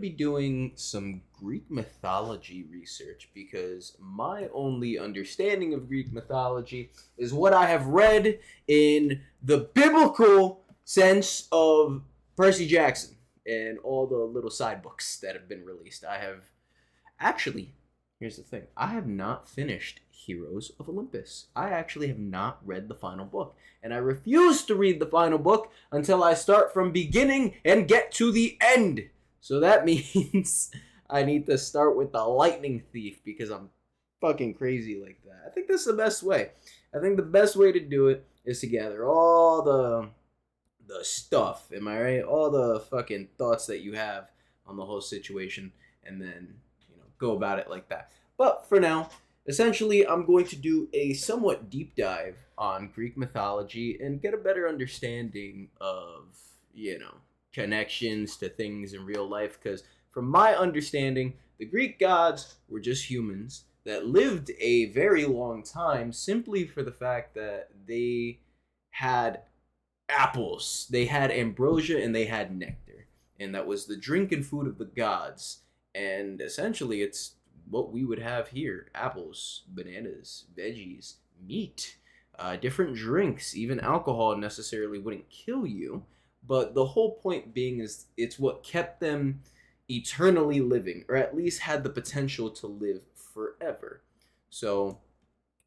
be doing some Greek mythology research because my only understanding of Greek mythology is what I have read in the biblical sense of Percy Jackson and all the little side books that have been released. I have actually, here's the thing, I have not finished Heroes of Olympus. I actually have not read the final book, and I refuse to read the final book until I start from beginning and get to the end. So that means I need to start with the Lightning Thief because I'm fucking crazy like that. I think this is the best way. I think the best way to do it is to gather all the stuff, am I right? All the fucking thoughts that you have on the whole situation, and then go about it like that. But for now, essentially, I'm going to do a somewhat deep dive on Greek mythology and get a better understanding of connections to things in real life. Because from my understanding, the Greek gods were just humans that lived a very long time simply for the fact that they had apples, they had ambrosia, and they had nectar. And that was the drink and food of the gods. And essentially, it's what we would have here: apples, bananas, veggies, meat, different drinks, even alcohol necessarily wouldn't kill you. But the whole point being is it's what kept them eternally living, or at least had the potential to live forever. So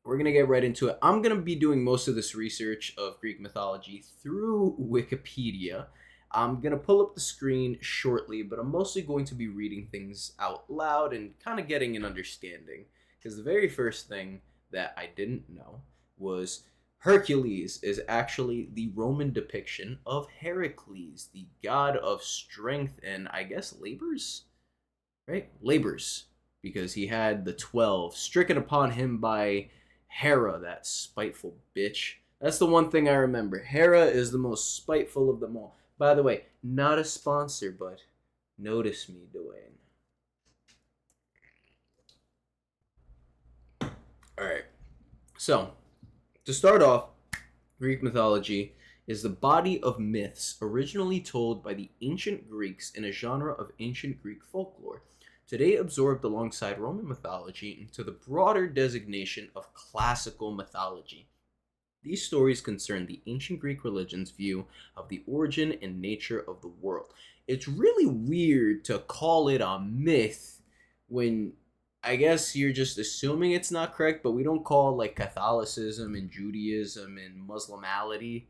we're going to get right into it. I'm going to be doing most of this research of Greek mythology through Wikipedia. I'm going to pull up the screen shortly, but I'm mostly going to be reading things out loud and kind of getting an understanding. Because the very first thing that I didn't know was Hercules is actually the Roman depiction of Heracles, the god of strength and I guess labors? Right? Labors. Because he had the 12 stricken upon him by Hera, that spiteful bitch. That's the one thing I remember. Hera is the most spiteful of them all. By the way, not a sponsor, but notice me, Dwayne. Alright, so to start off, Greek mythology is the body of myths originally told by the ancient Greeks in a genre of ancient Greek folklore, today absorbed alongside Roman mythology into the broader designation of classical mythology. These stories concern the ancient Greek religion's view of the origin and nature of the world. It's really weird to call it a myth when I guess you're just assuming it's not correct, but we don't call like Catholicism and Judaism and Muslimality,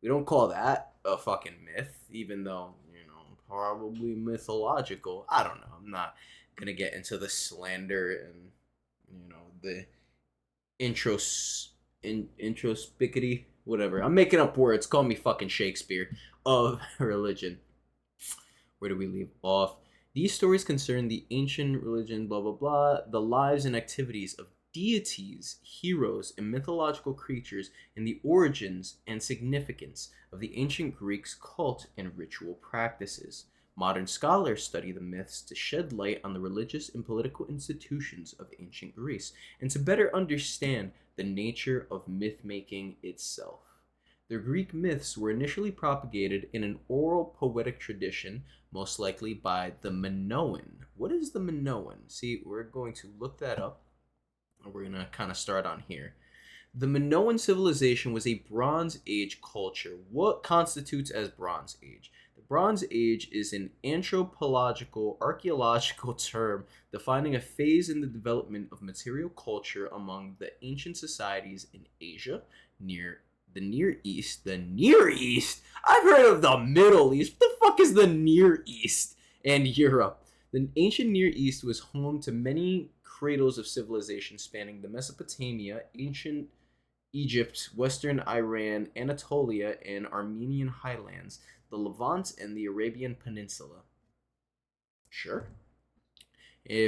we don't call that a fucking myth, even though, probably mythological. I don't know. I'm not going to get into the slander and, the introspicity, whatever. I'm making up words. Call me fucking Shakespeare of religion. Where do we leave off? These stories concern the ancient religion, blah, blah, blah, the lives and activities of deities, heroes, and mythological creatures, and the origins and significance of the ancient Greeks' cult and ritual practices. Modern scholars study the myths to shed light on the religious and political institutions of ancient Greece, and to better understand the nature of myth-making itself. The Greek myths were initially propagated in an oral poetic tradition, most likely by the Minoan. What is the Minoan? See, we're going to look that up, and we're going to kind of start on here. The Minoan civilization was a Bronze Age culture. What constitutes as Bronze Age? The Bronze Age is an anthropological, archaeological term defining a phase in the development of material culture among the ancient societies in Asia, the Near East. The Near East? I've heard of the Middle East. What the fuck is the Near East? And Europe. The ancient Near East was home to many cradles of civilization spanning the Mesopotamia, ancient Egypt, western Iran, Anatolia, and Armenian highlands, the Levant, and the Arabian Peninsula. Sure.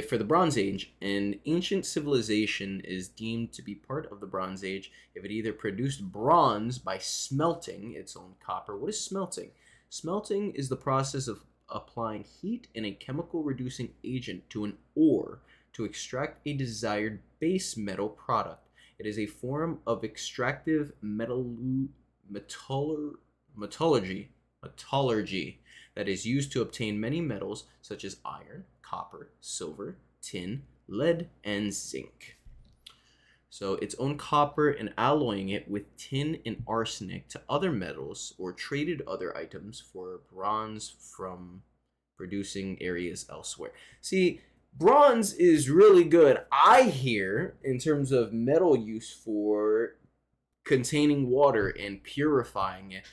For the Bronze Age, an ancient civilization is deemed to be part of the Bronze Age if it either produced bronze by smelting its own copper. What is smelting? Smelting is the process of applying heat and a chemical reducing agent to an ore to extract a desired base metal product. It is a form of extractive metallurgy metallurgy, that is used to obtain many metals such as iron, copper, silver, tin, lead, and zinc. So its own copper and alloying it with tin and arsenic to other metals or traded other items for bronze from producing areas elsewhere. See, bronze is really good, I hear, in terms of metal use for containing water and purifying it.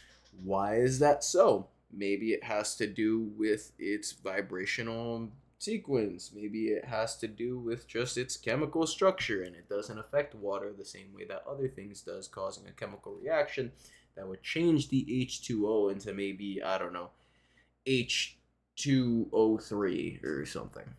Why is that so? Maybe it has to do with its vibrational sequence. Maybe it has to do with just its chemical structure and it doesn't affect water the same way that other things does, causing a chemical reaction that would change the H2O into maybe, I don't know, H2O3 or something.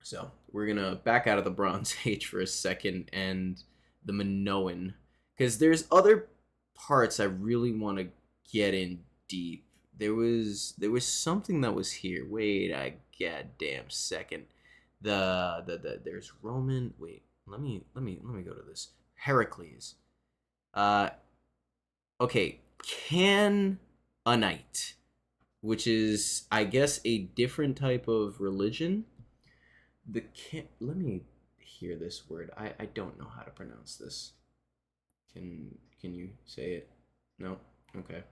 So we're gonna back out of the Bronze Age for a second and the Minoan, because there's other parts I really want to get in deep. There was something that was here. Wait a goddamn second. The there's Roman. Wait, let me go to this. Heracles. Uh, okay, Canaanite, which is I guess a different type of religion. Let me hear this word. I don't know how to pronounce this. Can you say it? No? Okay.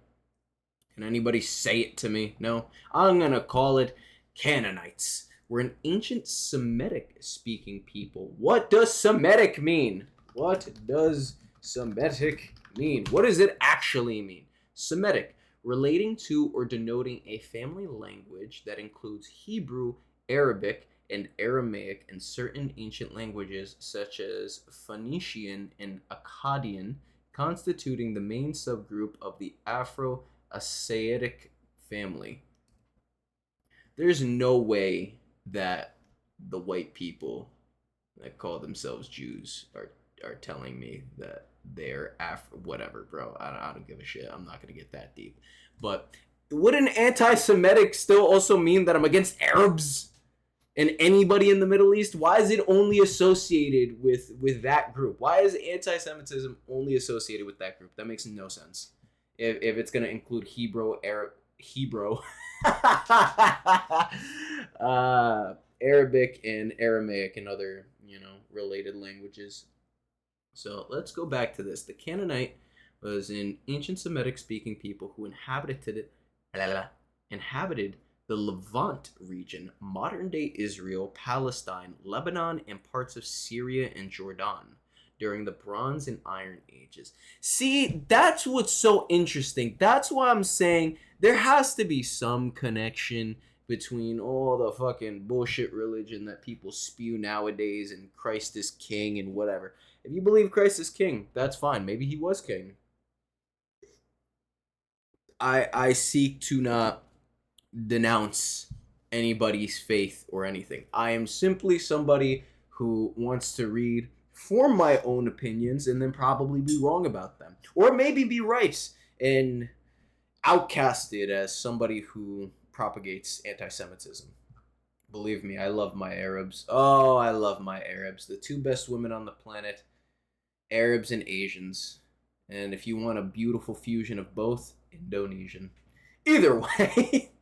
Can anybody say it to me? No? I'm gonna call it Canaanites. We're an ancient Semitic speaking people. What does Semitic mean? What does Semitic mean? What does it actually mean? Semitic, relating to or denoting a family language that includes Hebrew, Arabic, and Aramaic, and certain ancient languages such as Phoenician and Akkadian, constituting the main subgroup of the Afro-Asiatic family. There's no way that the white people that call themselves Jews are telling me that they're whatever, bro. I don't give a shit. I'm not gonna get that deep. But wouldn't anti-Semitic still also mean that I'm against Arabs and anybody in the Middle East? Why is it only associated with that group? Why is anti-Semitism only associated with that group? That makes no sense. If it's gonna include Arabic and Aramaic and other related languages. So let's go back to this. The Canaanite was an ancient Semitic-speaking people who inhabited the Levant region, modern-day Israel, Palestine, Lebanon, and parts of Syria and Jordan during the Bronze and Iron Ages. See, that's what's so interesting. That's why I'm saying there has to be some connection between all the fucking bullshit religion that people spew nowadays and Christ is king and whatever. If you believe Christ is king, that's fine. Maybe he was king. I seek to not denounce anybody's faith or anything. I am simply somebody who wants to read, form my own opinions, and then probably be wrong about them. Or maybe be right and outcasted as somebody who propagates anti-Semitism. Believe me, I love my Arabs. Oh, I love my Arabs. The two best women on the planet, Arabs and Asians. And if you want a beautiful fusion of both, Indonesian. Either way,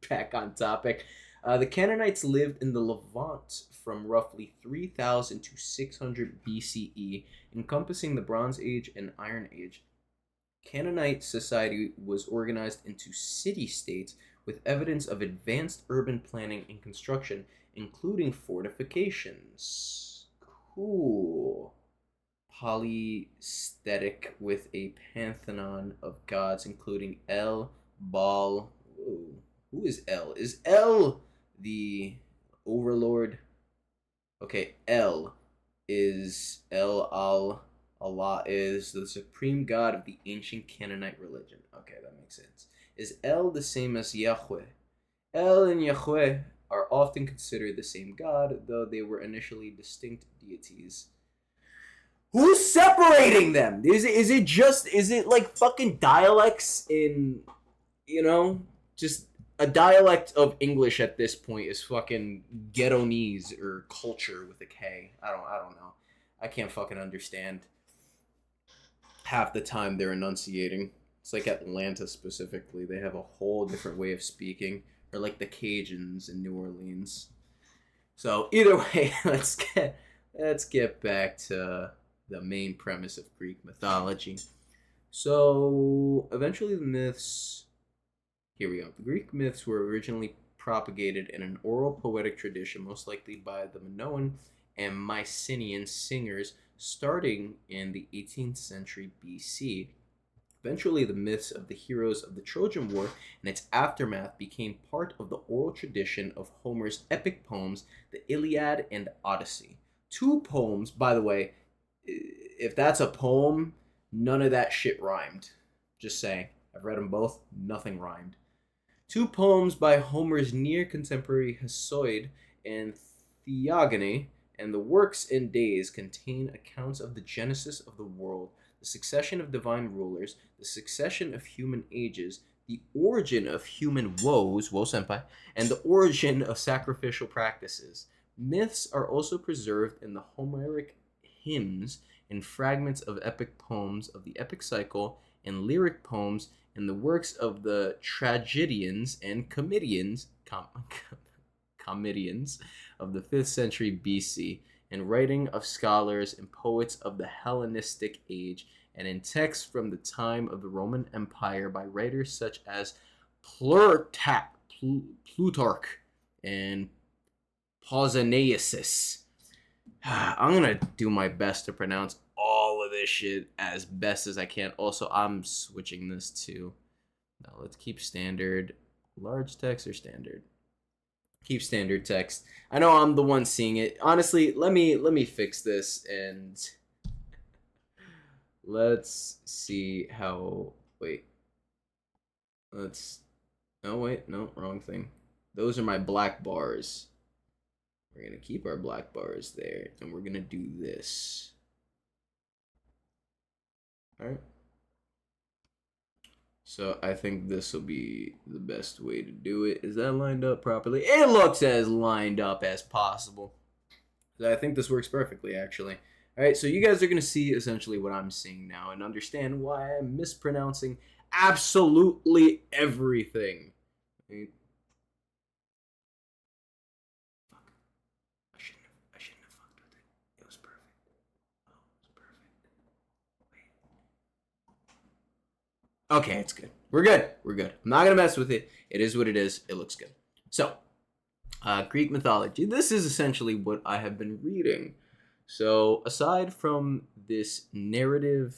back on topic. The Canaanites lived in the Levant from roughly 3000 to 600 BCE, encompassing the Bronze Age and Iron Age. Canaanite society was organized into city-states with evidence of advanced urban planning and construction, including fortifications. Cool. Polytheistic with a pantheon of gods, including El, Baal. Whoa. Who is El? Is El the overlord? Okay, El is Allah is the supreme god of the ancient Canaanite religion. Okay, that makes sense. Is El the same as Yahweh? El and Yahweh are often considered the same god, though they were initially distinct deities. Who's separating them? Is it like fucking dialects in, just a dialect of English at this point is fucking Ghettonese or culture with a K. I don't know. I can't fucking understand half the time they're enunciating. It's like Atlanta specifically. They have a whole different way of speaking, or like the Cajuns in New Orleans. So either way, let's get back to the main premise of Greek mythology. So eventually, the myths. Here we go. The Greek myths were originally propagated in an oral poetic tradition, most likely by the Minoan and Mycenaean singers, starting in the 18th century BC. Eventually, the myths of the heroes of the Trojan War and its aftermath became part of the oral tradition of Homer's epic poems, the Iliad and Odyssey. Two poems, by the way, if that's a poem, none of that shit rhymed. Just saying. I've read them both, nothing rhymed. Two poems by Homer's near contemporary Hesiod and Theogony and the works and days contain accounts of the genesis of the world, the succession of divine rulers, the succession of human ages, the origin of human woes, woe senpai, and the origin of sacrificial practices. Myths are also preserved in the Homeric hymns and fragments of epic poems of the epic cycle and lyric poems in the works of the tragedians and comedians of the 5th century BC, in writing of scholars and poets of the Hellenistic age, and in texts from the time of the Roman Empire by writers such as Plutarch and Pausanias. I'm gonna do my best to pronounce all of this shit as best as I can. Also, I'm switching this to, now let's keep standard. Large text or standard? Keep standard text. I know I'm the one seeing it. Honestly, let me fix this and let's see how. Wait. Let's. Oh wait, no, wrong thing. Those are my black bars. We're gonna keep our black bars there, and we're gonna do this. All right. So I think this will be the best way to do it. Is that lined up properly? It looks as lined up as possible. I think this works perfectly, actually. All right, so you guys are going to see essentially what I'm seeing now and understand why I'm mispronouncing absolutely everything. Wait. Fuck. I shouldn't have fucked with it. It was perfect. Oh, it was perfect. Wait. Okay, it's good. We're good. We're good. I'm not going to mess with it. It is what it is. It looks good. So, Greek mythology. This is essentially what I have been reading. So, aside from this narrative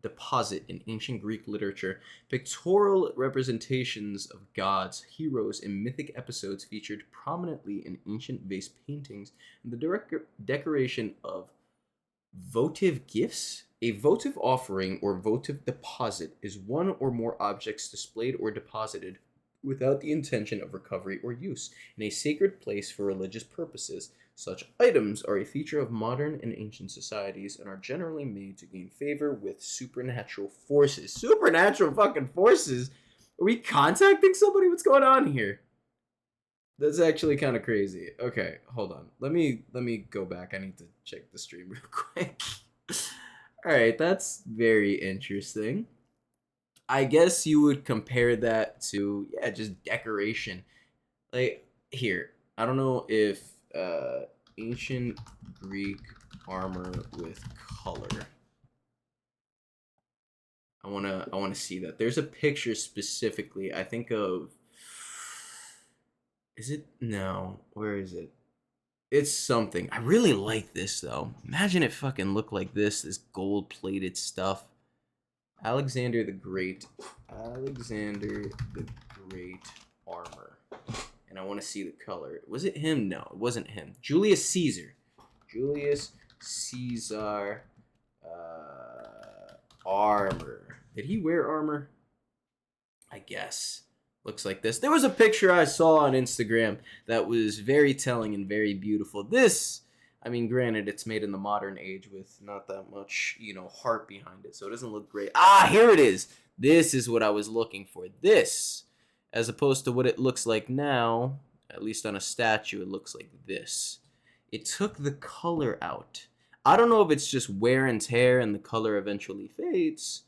deposit in ancient Greek literature, pictorial representations of gods, heroes, and mythic episodes featured prominently in ancient vase paintings and the decoration of votive gifts. A votive offering or votive deposit is one or more objects displayed or deposited without the intention of recovery or use in a sacred place for religious purposes. Such items are a feature of modern and ancient societies and are generally made to gain favor with supernatural forces. Supernatural fucking forces? Are we contacting somebody? What's going on here? That's actually kind of crazy. Okay, hold on. Let me go back. I need to check the stream real quick. All right, that's very interesting. I guess you would compare that to, yeah, just decoration. Like here, I don't know if ancient Greek armor with color. I wanna see that. There's a picture specifically. I think of. Is it no? Where is it? It's something. I really like this though. Imagine it fucking looked like this gold plated stuff. Alexander the Great. Alexander the Great armor. And I want to see the color. Was it him? No, it wasn't him. Julius Caesar. Julius Caesar armor. Did he wear armor? I guess. Looks like this. There was a picture I saw on Instagram that was very telling and very beautiful. This, I mean, granted, it's made in the modern age with not that much, heart behind it, so it doesn't look great. Ah, here it is. This is what I was looking for. This, as opposed to what it looks like now, at least on a statue, it looks like this. It took the color out. I don't know if it's just wear and tear and the color eventually fades,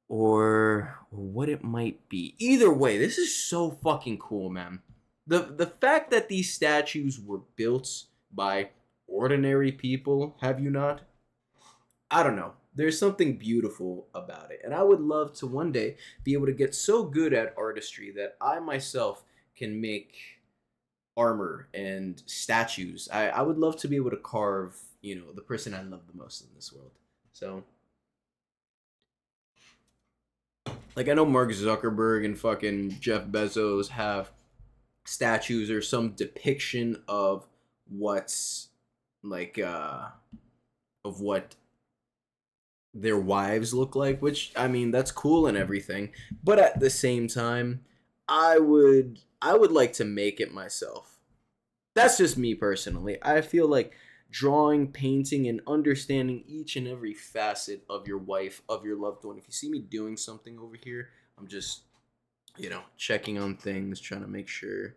or what it might be. Either way, this is so fucking cool, man. The fact that these statues were built by ordinary people, have you not? I don't know. There's something beautiful about it. And I would love to one day be able to get so good at artistry that I myself can make armor and statues. I would love to be able to carve, the person I love the most in this world. So, like, I know Mark Zuckerberg and fucking Jeff Bezos have statues or some depiction of what's like of what their wives look like, which I mean that's cool and everything, but at the same time, I would like to make it myself. That's just me personally. I feel like drawing, painting, and understanding each and every facet of your wife, of your loved one. If you see me doing something over here, I'm just, checking on things, trying to make sure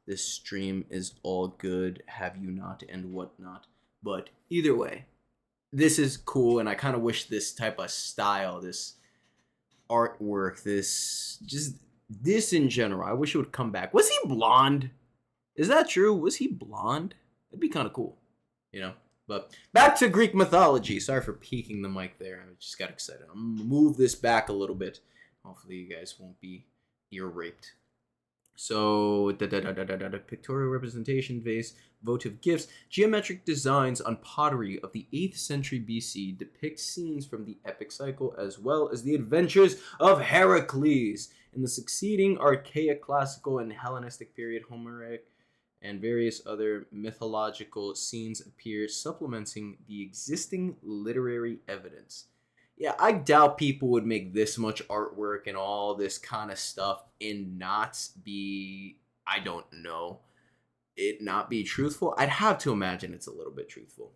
this stream is all good, have you not, and whatnot. But either way, this is cool, and I kind of wish this type of style, this artwork, this in general, I wish it would come back. Was he blonde? Is that true? Was he blonde? That'd be kind of cool, you know? But back to Greek mythology. Sorry for peeking the mic there. I just got excited. I'm gonna move this back a little bit. Hopefully you guys won't be ear raped. So, pictorial representation vase, votive gifts, geometric designs on pottery of the 8th century BC depict scenes from the epic cycle as well as the adventures of Heracles. In the succeeding archaic, classical, and Hellenistic period, Homeric and various other mythological scenes appear, supplementing the existing literary evidence. Yeah, I doubt people would make this much artwork and all this kind of stuff and not be, I don't know, it not be truthful. I'd have to imagine it's a little bit truthful.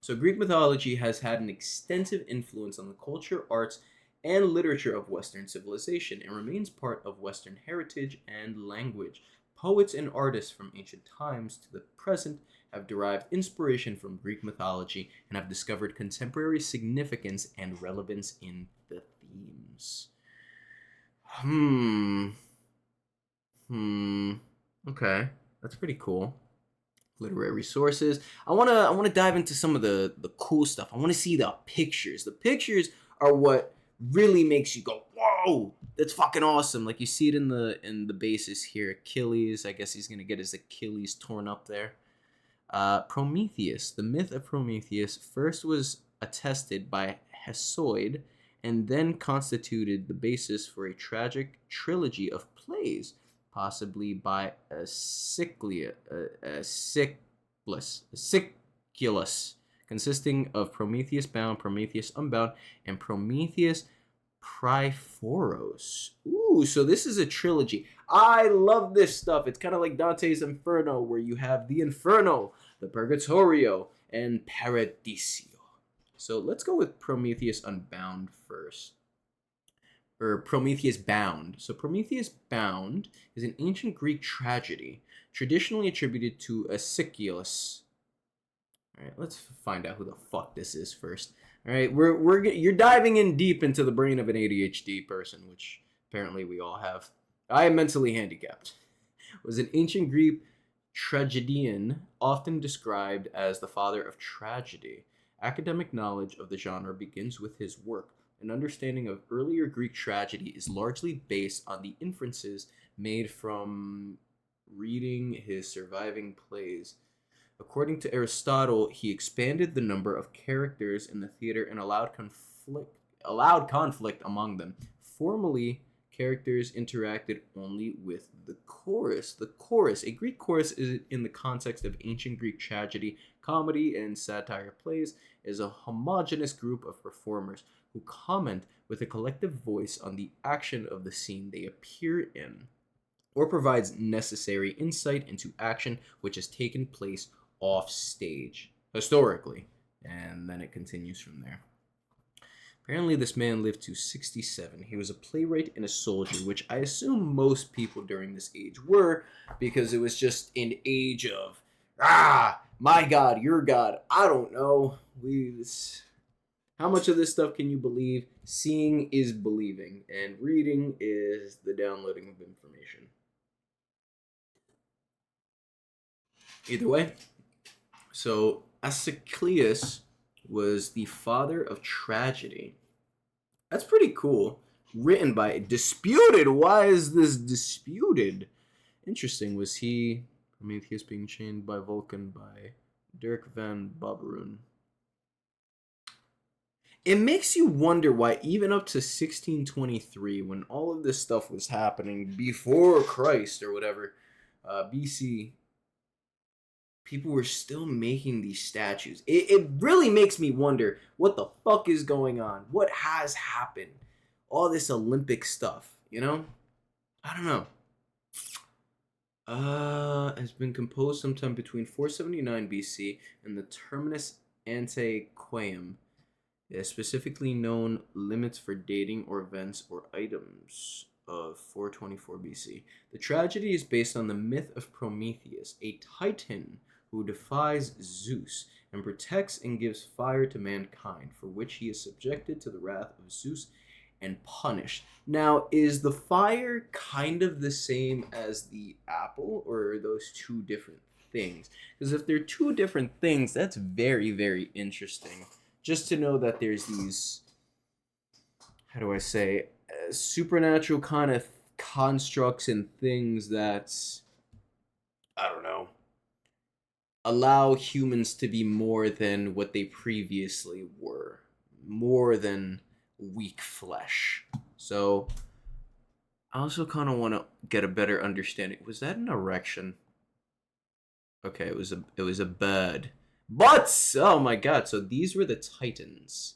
So, Greek mythology has had an extensive influence on the culture, arts, and literature of Western civilization and remains part of Western heritage and language. Poets and artists from ancient times to the present have derived inspiration from Greek mythology and have discovered contemporary significance and relevance in the themes. Okay, that's pretty cool. Literary sources. I wanna dive into some of the cool stuff. I want to see the pictures. The pictures are what really makes you go, whoa, that's fucking awesome. Like you see it in the basis here. Achilles, I guess he's gonna get his Achilles torn up there. Prometheus. The myth of Prometheus first was attested by Hesiod and then constituted the basis for a tragic trilogy of plays, possibly by Siculus, consisting of Prometheus Bound, Prometheus Unbound, and Prometheus Priphoros. Ooh, so this is a trilogy. I love this stuff. It's kind of like Dante's Inferno, where you have the Inferno, the Purgatorio, and Paradiso. So let's go with Prometheus Unbound first. Or Prometheus Bound. So Prometheus Bound is an ancient Greek tragedy, traditionally attributed to Siculus. All right, let's find out who the fuck this is first. All right, you're diving in deep into the brain of an ADHD person, which apparently we all have. I am mentally handicapped. Was an ancient Greek tragedian, often described as the father of tragedy. Academic knowledge of the genre begins with his work. An understanding of earlier Greek tragedy is largely based on the inferences made from reading his surviving plays. According to Aristotle, he expanded the number of characters in the theater and allowed conflict among them. Formerly, characters interacted only with the chorus. The chorus, a Greek chorus, is in the context of ancient Greek tragedy, comedy, and satire plays, is a homogeneous group of performers who comment with a collective voice on the action of the scene they appear in, or provides necessary insight into action which has taken place off stage historically. And then it continues from there. Apparently this man lived to 67. He was a playwright and a soldier, which I assume most people during this age were, because it was just an age of my god, your god, I don't know. How much of this stuff can you believe? Seeing is believing, and reading is the downloading of information. Either way, so Asclepius was the father of tragedy. That's pretty cool. Written by disputed. Why is this disputed? Interesting. Was he Prometheus being chained by Vulcan by Dirk van Baberoen? It makes you wonder why even up to 1623, when all of this stuff was happening before Christ or whatever, BC, people were still making these statues. It really makes me wonder what the fuck is going on. What has happened? All this Olympic stuff, you know? I don't know. Has been composed sometime between 479 BC and the terminus ante quem. Specifically known limits for dating or events or items of 424 BC. The tragedy is based on the myth of Prometheus, a titan who defies Zeus and protects and gives fire to mankind, for which he is subjected to the wrath of Zeus and punished. Now, is the fire kind of the same as the apple, or are those two different things? Because if they're two different things, that's very, very interesting. Just to know that there's these, how do I say, supernatural kind of constructs and things that, I don't know, allow humans to be more than what they previously were. More than weak flesh. So, I also kind of want to get a better understanding. Was that an erection? Okay, it was a bird. But oh my god, so these were the Titans.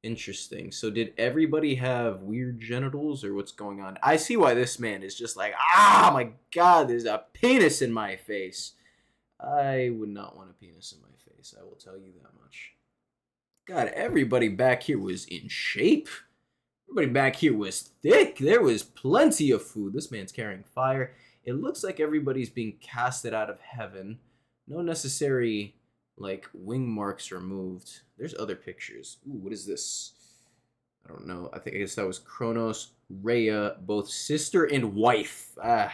Interesting. So did everybody have weird genitals or what's going on? I see why this man is just like, ah, my god, there's a penis in my face. I would not want a penis in my face, I will tell you that much. God, everybody back here was in shape. Everybody back here was thick. There was plenty of food. This man's carrying fire. It looks like everybody's being casted out of heaven. No necessary like wing marks removed. There's other pictures. Ooh, what is this? I don't know. I guess that was Kronos, Rhea, both sister and wife. I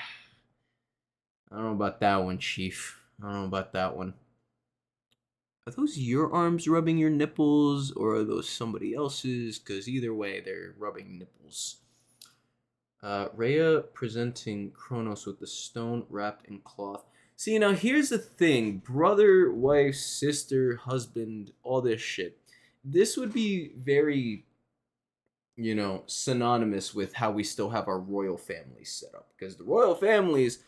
don't know about that one, Chief. I don't know about that one. Are those your arms rubbing your nipples, or are those somebody else's? Because either way, they're rubbing nipples. Rhea presenting Kronos with the stone wrapped in cloth. See, now here's the thing. Brother, wife, sister, husband, all this shit. This would be very, synonymous with how we still have our royal families set up. Because the royal families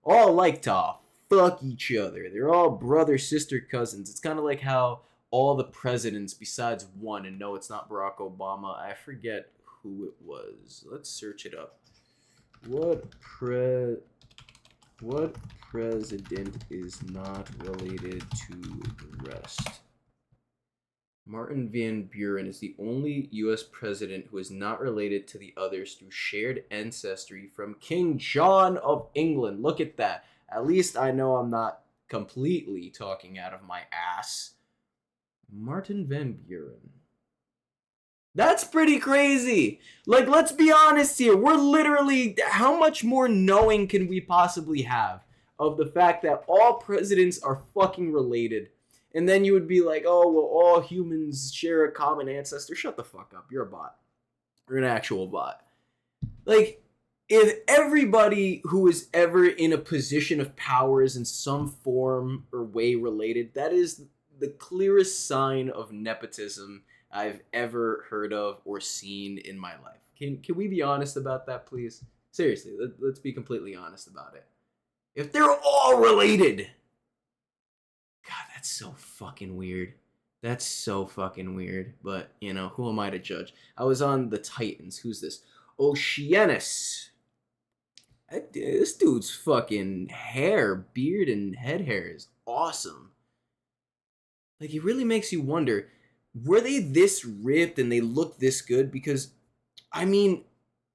all like to fuck each other. They're all brother, sister, cousins. It's kind of like how all the presidents, besides one, and no, it's not Barack Obama. I forget who it was. Let's search it up. What president is not related to the rest? Martin Van Buren is the only U.S. president who is not related to the others through shared ancestry from King John of England. Look at that. At least I know I'm not completely talking out of my ass. Martin Van Buren. That's pretty crazy. Like, let's be honest here. We're literally, how much more knowing can we possibly have of the fact that all presidents are fucking related? And then you would be like, oh, well, all humans share a common ancestor. Shut the fuck up. You're a bot. You're an actual bot. Like, if everybody who is ever in a position of power is in some form or way related, that is the clearest sign of nepotism I've ever heard of or seen in my life. Can we be honest about that, please? Seriously, let's be completely honest about it. If they're all related, God, that's so fucking weird. That's so fucking weird. But, who am I to judge? I was on the Titans. Who's this? Oceanus. This dude's fucking hair, beard, and head hair is awesome. Like, it really makes you wonder, were they this ripped and they looked this good? Because, I mean,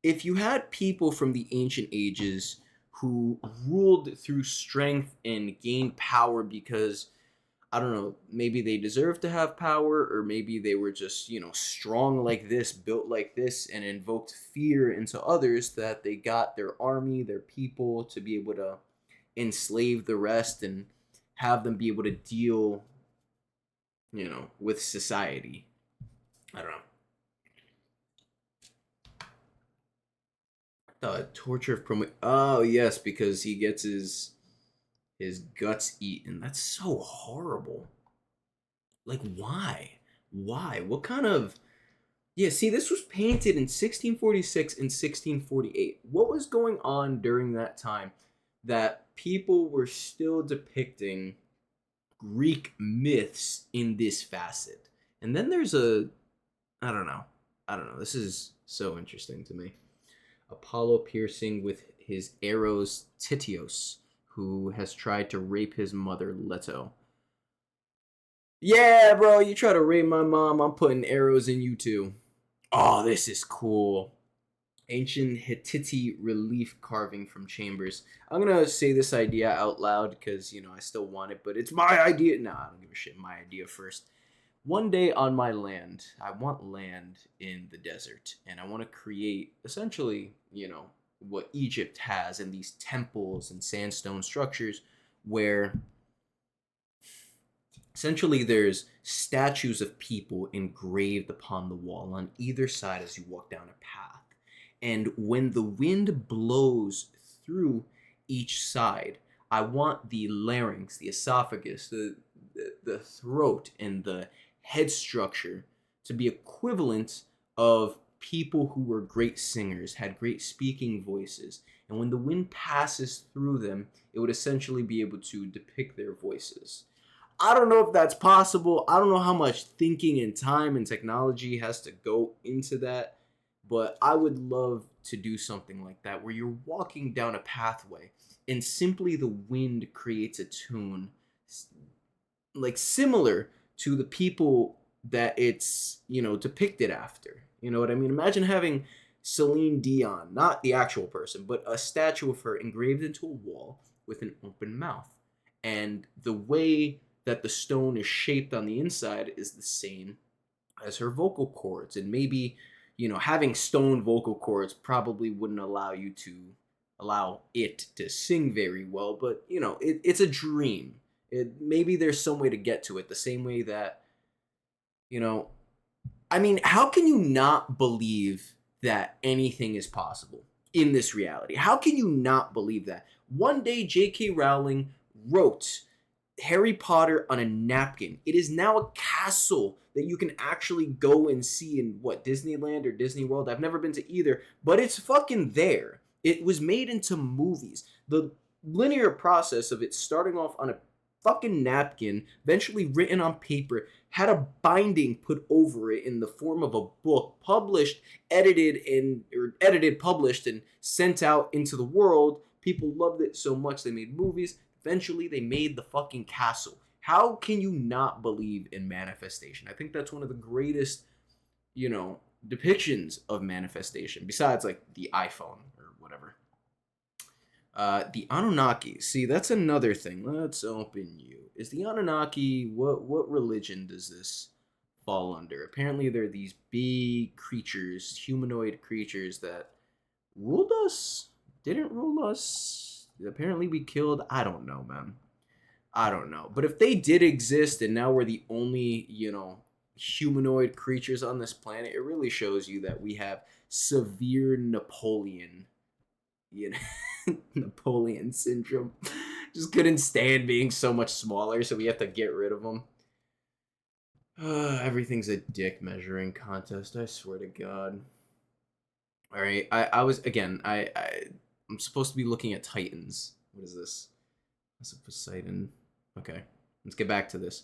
if you had people from the ancient ages who ruled through strength and gained power because, I don't know, maybe they deserve to have power, or maybe they were just, strong like this, built like this, and invoked fear into others that they got their army, their people to be able to enslave the rest and have them be able to deal, with society. I don't know. Torture of Prometheus. Oh yes, because he gets his guts eaten. That's so horrible. Like, why? Why? What kind of? Yeah, see, this was painted in 1646 and 1648. What was going on during that time that people were still depicting Greek myths in this facet? And then there's I don't know. I don't know. This is so interesting to me. Apollo piercing with his arrows Tityos, who has tried to rape his mother Leto. Yeah, bro, you try to rape my mom, I'm putting arrows in you too. Oh, this is cool. Ancient Hittite relief carving from chambers. I'm gonna say this idea out loud because I still want it, but it's my idea. Nah, I don't give a shit. My idea first. One day on my land, I want land in the desert, and I want to create essentially, what Egypt has in these temples and sandstone structures, where essentially there's statues of people engraved upon the wall on either side as you walk down a path. And when the wind blows through each side, I want the larynx, the esophagus, the throat, and the head structure to be equivalent of people who were great singers, had great speaking voices. And when the wind passes through them, it would essentially be able to depict their voices. I don't know if that's possible. I don't know how much thinking and time and technology has to go into that, but I would love to do something like that where you're walking down a pathway and simply the wind creates a tune like similar to the people that it's, depicted after. You know what I mean? Imagine having Celine Dion, not the actual person, but a statue of her engraved into a wall with an open mouth. And the way that the stone is shaped on the inside is the same as her vocal cords. And maybe, having stone vocal cords probably wouldn't allow it to sing very well, but it's a dream. Maybe there's some way to get to it the same way that, you know, I mean, how can you not believe that anything is possible in this reality? How can you not believe that? One day, J.K. Rowling wrote Harry Potter on a napkin. It is now a castle that you can actually go and see in Disneyland or Disney World. I've never been to either, but it's fucking there. It was made into movies. The linear process of it starting off on a fucking napkin, eventually written on paper, had a binding put over it in the form of a book, published, edited, published, and sent out into the world. People loved it so much they made movies. Eventually, they made the fucking castle. How can you not believe in manifestation? I think that's one of the greatest, depictions of manifestation, besides like the iPhone or whatever. The Anunnaki. See, that's another thing. Let's open you. Is the Anunnaki, what religion does this fall under? Apparently, they're these big creatures, humanoid creatures that ruled us, didn't rule us. Apparently, we killed. I don't know, man. I don't know. But if they did exist and now we're the only, humanoid creatures on this planet, it really shows you that we have severe Napoleon, Napoleon syndrome. Just couldn't stand being so much smaller, so we have to get rid of them. Everything's a dick measuring contest, I swear to God. Alright, I was, again, I'm supposed to be looking at Titans. What is this? That's a Poseidon. Okay, let's get back to this.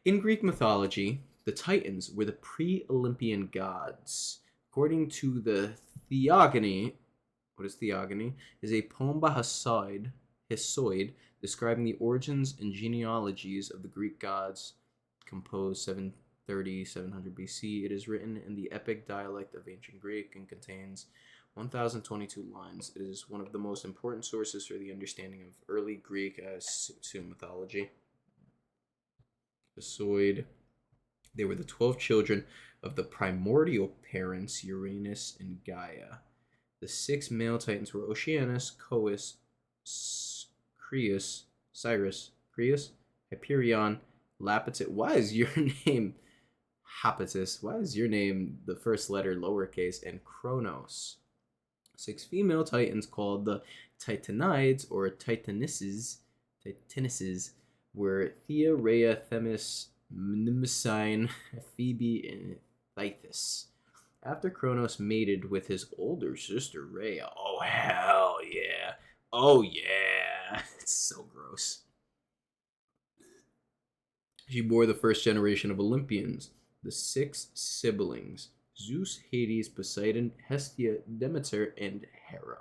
In Greek mythology, the Titans were the pre-Olympian gods. According to the Theogony, what is Theogony? Is a poem by Hesiod describing the origins and genealogies of the Greek gods, composed 700 BC. It is written in the epic dialect of ancient Greek and contains 1,022 lines. It is one of the most important sources for the understanding of early Greek mythology. Hesiod. They were the 12 children of the primordial parents Uranus and Gaia. The 6 male titans were Oceanus, Coeus, Creus, Cyrus, Creus, Hyperion, Lapetus. Why is your name Hapatus? Why is your name the first letter lowercase? And Kronos. 6 female titans called the Titanides or Titanesses were Thea, Rhea, Themis, Mnemosyne, Phoebe, and Thythus. After Kronos mated with his older sister Rhea, oh hell yeah, oh yeah, it's so gross. She bore the first generation of Olympians, the 6 siblings: Zeus, Hades, Poseidon, Hestia, Demeter, and Hera.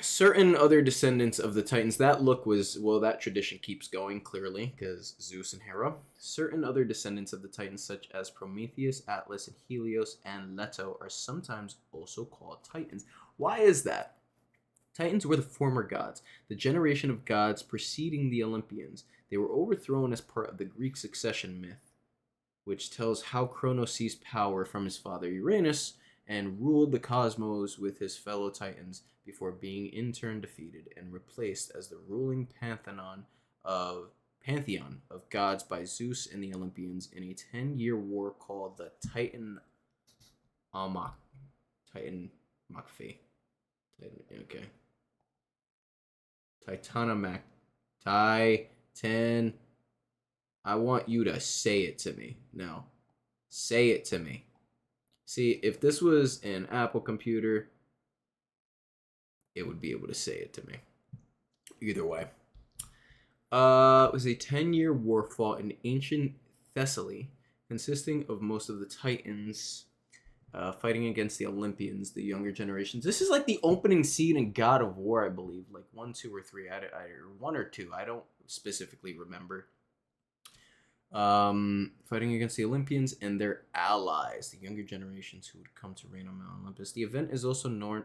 Certain other descendants of the Titans, that look was, well, that tradition keeps going clearly because Zeus and Hera. Certain other descendants of the Titans, such as Prometheus, Atlas, and Helios, and Leto, are sometimes also called Titans. Why is that? Titans were the former gods, the generation of gods preceding the Olympians. They were overthrown as part of the Greek succession myth, which tells how Kronos seized power from his father Uranus and ruled the cosmos with his fellow Titans before being in turn defeated and replaced as the ruling pantheon of gods by Zeus and the Olympians in a 10-year war called the Titan Makphe. Okay. Titanomac. Titan. I want you to say it to me. No. Say it to me. See, if this was an Apple computer, it would be able to say it to me. Either way. It was a 10-year war fought in ancient Thessaly, consisting of most of the Titans fighting against the Olympians, the younger generations. This is like the opening scene in God of War, I believe. Like 1, 2, or 3. Or 1 or 2. I don't specifically remember. Fighting against the Olympians and their allies, the younger generations who would come to reign on Mount Olympus. The event is also known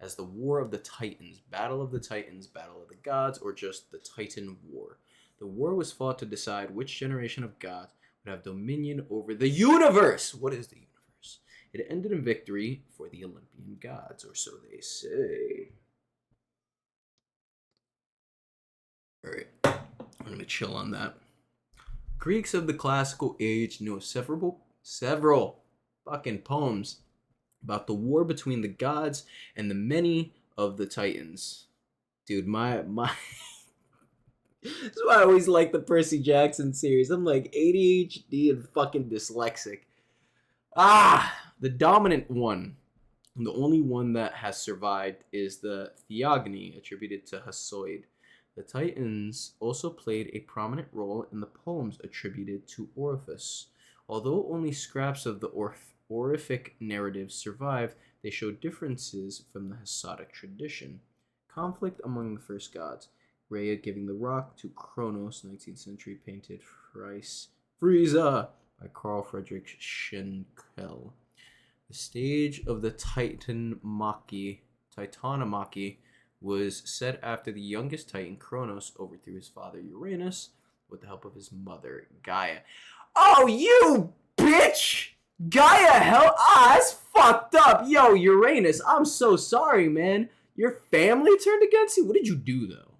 as the War of the Titans, Battle of the Titans, Battle of the Gods, or just the Titan War. The war was fought to decide which generation of gods would have dominion over the universe. What is the universe? It ended in victory for the Olympian gods, or so they say. Alright, I'm going to chill on that. Greeks of the classical age knew several fucking poems about the war between the gods and the many of the Titans. Dude, my this is why I always like the Percy Jackson series. I'm like ADHD and fucking dyslexic. The dominant one, and the only one that has survived, is the Theogony, attributed to Hesiod. The Titans also played a prominent role in the poems attributed to Orpheus. Although only scraps of the Orphic narratives survive, they show differences from the Hesiodic tradition. Conflict among the first gods. Rhea giving the rock to Kronos, 19th century painted Frieza by Carl Friedrich Schenkel. The stage of the Titanomachy was set after the youngest Titan, Kronos, overthrew his father Uranus with the help of his mother Gaia. Oh, you bitch! Gaia, hell, that's fucked up. Yo, Uranus, I'm so sorry, man. Your family turned against you? What did you do, though?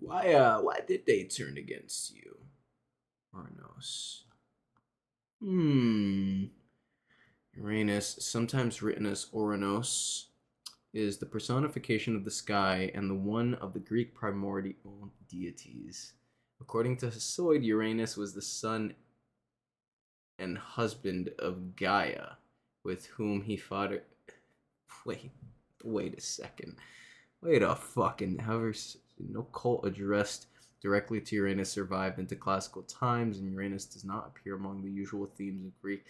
Why did they turn against you? Kronos. Uranus, sometimes written as Oranos, is the personification of the sky and the one of the Greek primordial deities. According to Hesiod, Uranus was the son and husband of Gaia, with whom he fought. Wait a second. Wait a fucking. However, no cult addressed directly to Uranus survived into classical times, and Uranus does not appear among the usual themes of Greek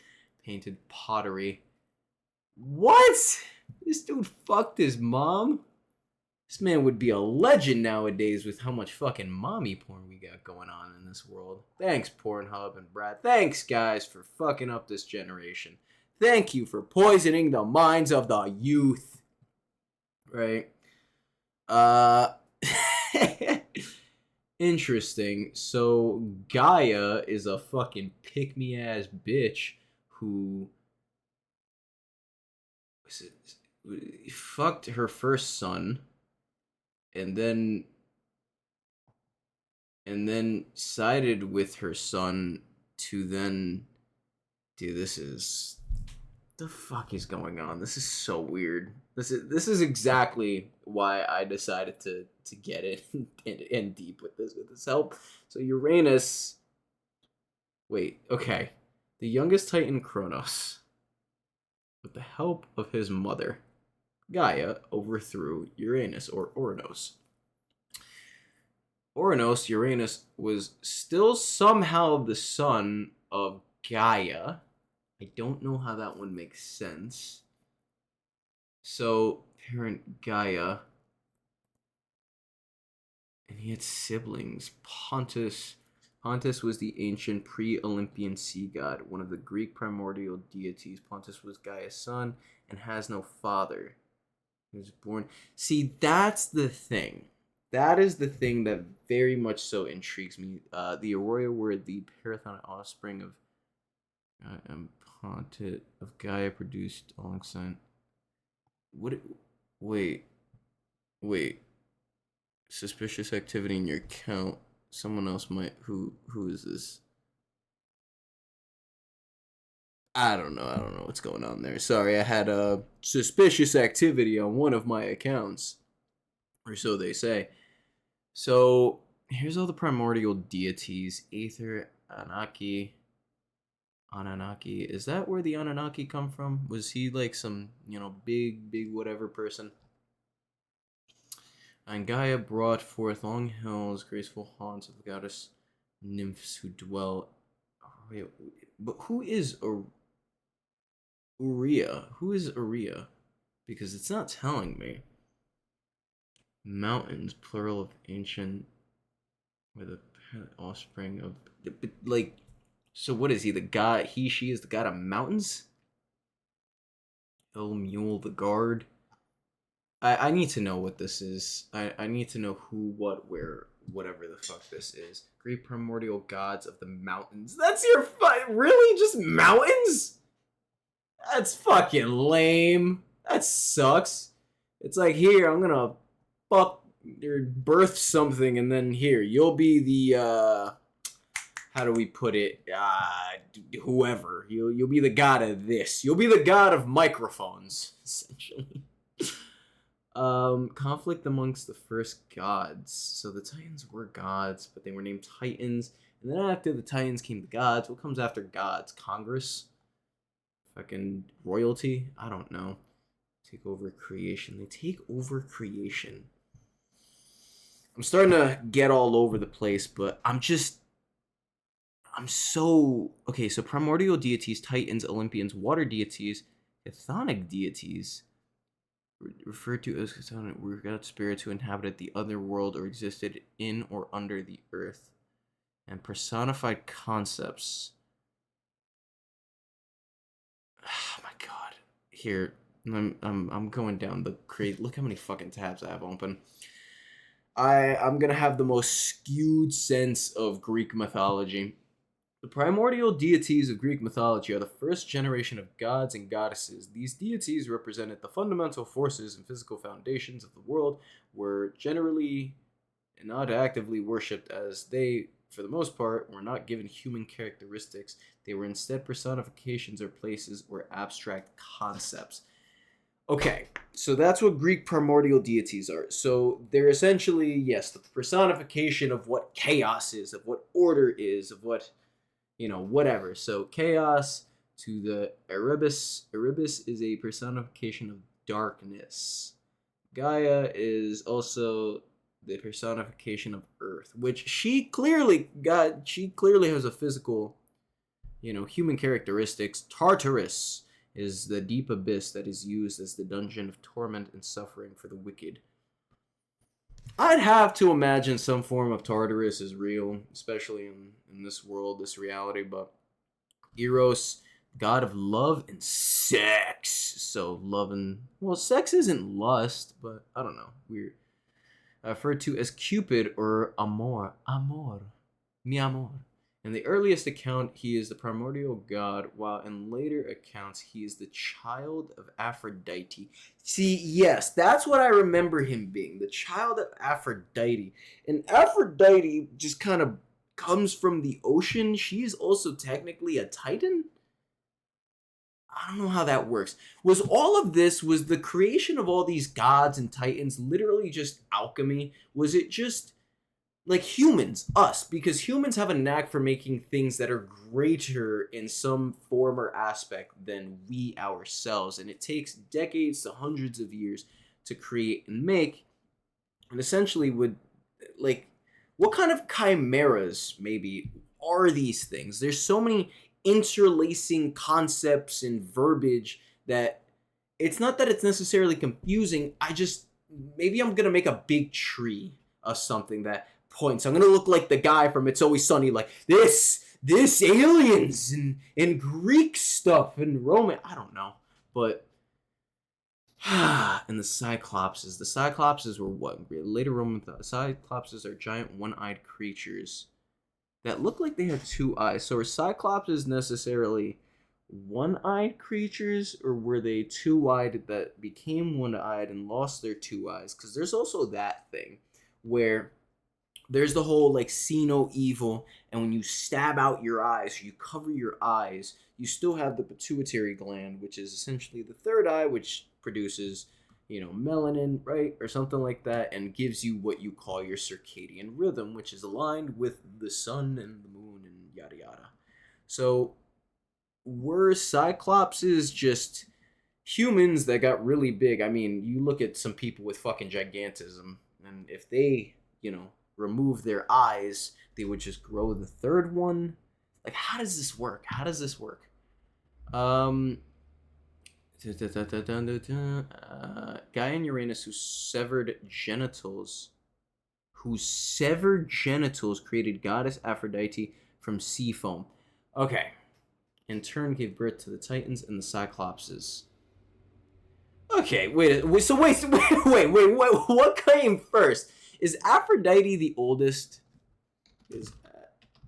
painted pottery. What? This dude fucked his mom? This man would be a legend nowadays with how much fucking mommy porn we got going on in this world. Thanks, Pornhub and Brad. Thanks, guys, for fucking up this generation. Thank you for poisoning the minds of the youth. Right? Interesting. So Gaia is a fucking pick me ass bitch who was it, fucked her first son and then sided with her son to then dude, this is the fuck is going on? This is so weird. This is exactly why I decided to get it in deep with this help. So Uranus, wait, okay, the youngest Titan Kronos, with the help of his mother Gaia, overthrew Uranus or Oranos. Oranos, Uranus, was still somehow the son of Gaia. I don't know how that one makes sense. So, parent Gaia. And he had siblings. Pontus. Pontus was the ancient pre-Olympian sea god, one of the Greek primordial deities. Pontus was Gaia's son and has no father. He was born. See, that's the thing. That is the thing that very much so intrigues me. The Aurora were the Parathon offspring of Pontus of Gaia produced alongside. What? Wait. Suspicious activity in your account. Someone else might. Who is this? I don't know what's going on there. Sorry, I had a suspicious activity on one of my accounts, or so they say. So here's all the primordial deities: Aether, Anunnaki. Is that where the Anunnaki come from? Was he like some big whatever person? And Gaia brought forth long hills, graceful haunts of the goddess nymphs who dwell. Oh, wait, but who is Uria? Who is Uria? Because it's not telling me. Mountains, plural of ancient, with a offspring of like. So what is he? The god? She is the god of mountains. El Mule, the guard. I need to know what this is. I need to know who, what, where, whatever the fuck this is. Great primordial gods of the mountains. That's your really? Just mountains? That's fucking lame. That sucks. It's like, here, I'm gonna fuck or birth something, and then here, you'll be the how do we put it? Whoever. You'll be the god of this. You'll be the god of microphones, essentially. Conflict amongst the first gods. So the Titans were gods, but they were named Titans. And then after the Titans came the gods. What comes after gods? Congress? Fucking royalty? I don't know. Take over creation. They take over creation. I'm starting to get all over the place, but I'm so... Okay, so primordial deities, Titans, Olympians, water deities, chthonic deities... referred to as chthonic were god spirits who inhabited the other world or existed in or under the earth, and personified concepts. Oh my god! Here, I'm going down the crazy. Look how many fucking tabs I have open. I'm gonna have the most skewed sense of Greek mythology. The primordial deities of Greek mythology are the first generation of gods and goddesses. These deities represented the fundamental forces and physical foundations of the world, were generally and not actively worshipped, as they, for the most part, were not given human characteristics. They were instead personifications or places or abstract concepts. Okay, so that's what Greek primordial deities are. So they're essentially, yes, the personification of what chaos is, of what order is, of what... whatever. So chaos to the Erebus. Erebus is a personification of darkness. Gaia is also the personification of Earth, which she clearly has a physical, human characteristics. Tartarus is the deep abyss that is used as the dungeon of torment and suffering for the wicked. I'd have to imagine some form of Tartarus is real, especially in this world, this reality, but Eros, god of love and sex. So love and... well, sex isn't lust, but I don't know. Weird. referred to as Cupid or Amor, mi amor. In the earliest account, he is the primordial god, while in later accounts, he is the child of Aphrodite. See, yes, that's what I remember him being, the child of Aphrodite. And Aphrodite just kind of comes from the ocean. She's also technically a Titan? I don't know how that works. Was all of this, was the creation of all these gods and titans literally just alchemy? Was it just like humans, us? Because humans have a knack for making things that are greater in some form or aspect than we ourselves. And it takes decades to hundreds of years to create and make. And essentially, would like, what kind of chimeras maybe are these things? There's so many interlacing concepts and verbiage that it's not that it's necessarily confusing. I just, maybe I'm gonna make a big tree of something that points. I'm gonna look like the guy from It's Always Sunny, like this aliens and Greek stuff and Roman. I don't know, but and the Cyclopses. The Cyclopses were what? Later Roman Cyclopses are giant one-eyed creatures that look like they have two eyes. So are Cyclopses necessarily one-eyed creatures, or were they two-eyed that became one-eyed and lost their two eyes? Because there's also that thing where there's the whole like see no evil, and when you stab out your eyes, you cover your eyes, you still have the pituitary gland, which is essentially the third eye, which produces, melanin, right, or something like that, and gives you what you call your circadian rhythm, which is aligned with the sun and the moon and yada yada. So were Cyclopses just humans that got really big? I mean, you look at some people with fucking gigantism, and if they, remove their eyes, they would just grow the third one. Like, how does this work? Gaia and Uranus, whose severed genitals created goddess Aphrodite from sea foam. Okay. In turn gave birth to the Titans and the Cyclopses. Okay, wait, what came first? Is Aphrodite the oldest? Is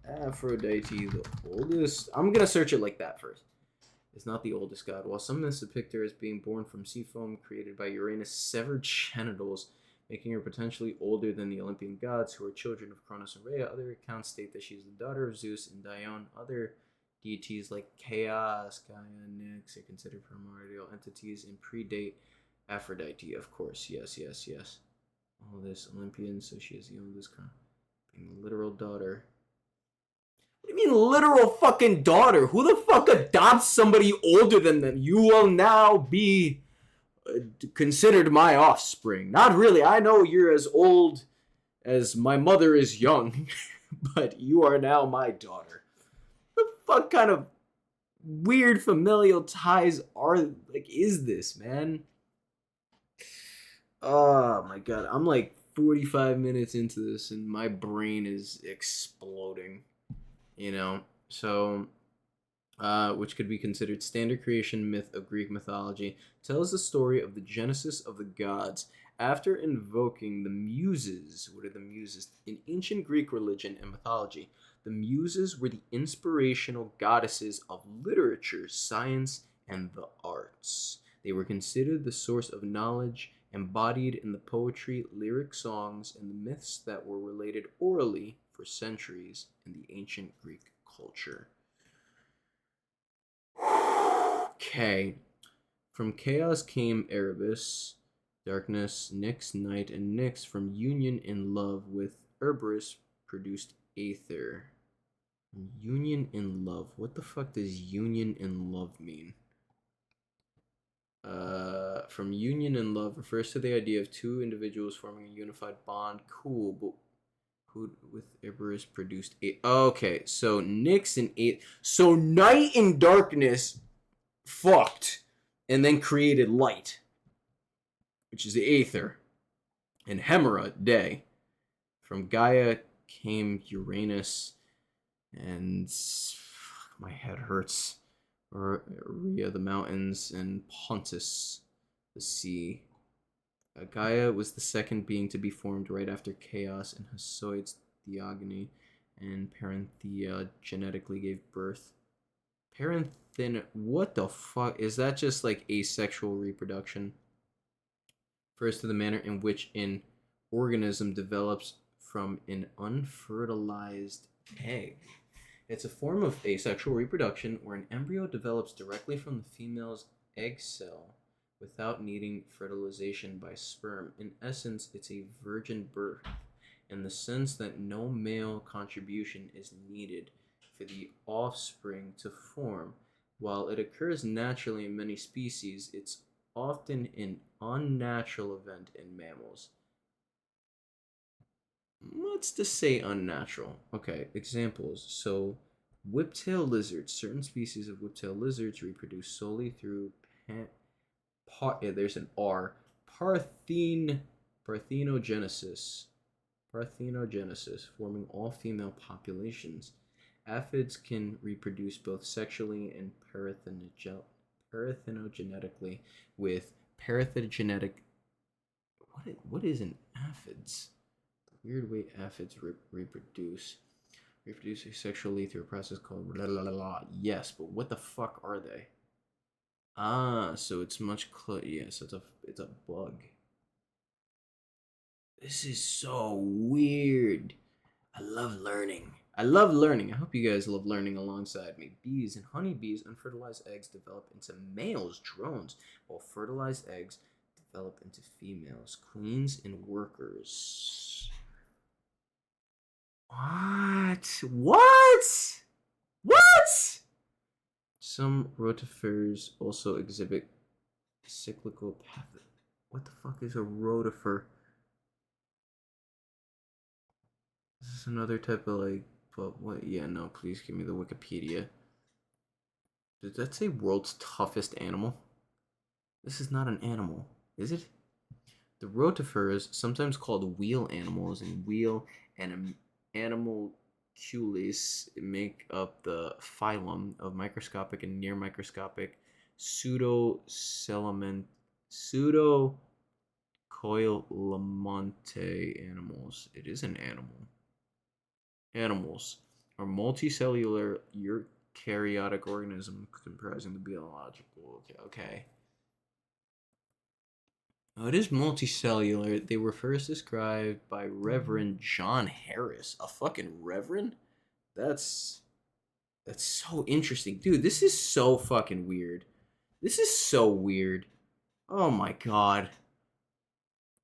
Aphrodite the oldest? I'm gonna search it like that first. Is not the oldest god. While some myths depict her as being born from sea foam created by Uranus' severed genitals, making her potentially older than the Olympian gods, who are children of Cronus and Rhea. Other accounts state that she is the daughter of Zeus and Dione. Other deities like Chaos, Gaia, Nyx are considered primordial entities and predate Aphrodite, of course. Yes. All this Olympian, so she is the oldest, being the literal daughter. What do you mean literal fucking daughter? Who the fuck adopts somebody older than them? You will now be considered my offspring. Not really. I know you're as old as my mother is young, but you are now my daughter. What the fuck kind of weird familial ties is this, man? Oh my god. I'm like 45 minutes into this and my brain is exploding. So which could be considered standard creation myth of Greek mythology, tells the story of the genesis of the gods after invoking the Muses. What are the Muses? In ancient Greek religion and mythology, the Muses were the inspirational goddesses of literature, science, and the arts. They were considered the source of knowledge embodied in the poetry, lyric songs, and the myths that were related orally for centuries in the ancient Greek culture. Okay. From chaos came Erebus, darkness, Nyx, night, and Nyx from union in love with Cerberus produced Aether. Union in love. What the fuck does union in love mean? From union in love refers to the idea of two individuals forming a unified bond. Cool, but who with Cerberus produced okay, so Nyx and Aether. So night and darkness fucked and then created light, which is the Aether, and Hemera, day. From Gaia came Uranus, and my head hurts. Rhea, the mountains, and Pontus, the sea. Gaia was the second being to be formed right after chaos and Hesiod's theogony, and Parentheia genetically gave birth. Parenthen, what the fuck? Is that just like asexual reproduction? Refers to the manner in which an organism develops from an unfertilized egg. It's a form of asexual reproduction where an embryo develops directly from the female's egg cell without needing fertilization by sperm. In essence, it's a virgin birth in the sense that no male contribution is needed for the offspring to form. While it occurs naturally in many species, it's often an unnatural event in mammals. Let's just say unnatural. Okay, examples. So, whiptail lizards. Certain species of whiptail lizards reproduce solely through there's an R. Parthenogenesis. Parthenogenesis, forming all female populations. Aphids can reproduce both sexually and parthenogenetically with parthenogenetic. What is an aphids? Weird way aphids reproduce. Reproduce asexually through a process called blah, blah, blah, blah. Yes, but what the fuck are they? Ah, so it's much yes, it's a bug. This is so weird. I love learning. I love learning. I hope you guys love learning alongside me. Bees and honeybees, unfertilized eggs develop into males, drones, while fertilized eggs develop into females, queens, and workers. What? What? What? Some rotifers also exhibit cyclical path. What the fuck is a rotifer? This is another type of like, but what? Yeah, no, please give me the Wikipedia. Did that say world's toughest animal? This is not an animal, is it? The rotifers, sometimes called wheel animals, and wheel and animalcules make up the phylum of microscopic and near microscopic pseudocoelomonte animals. It is an animal. Animals are multicellular eukaryotic organisms comprising the biological. Okay. Oh, it is multicellular. They were first described by Reverend John Harris. A fucking reverend? That's so interesting. Dude, this is so fucking weird. This is so weird. Oh my god.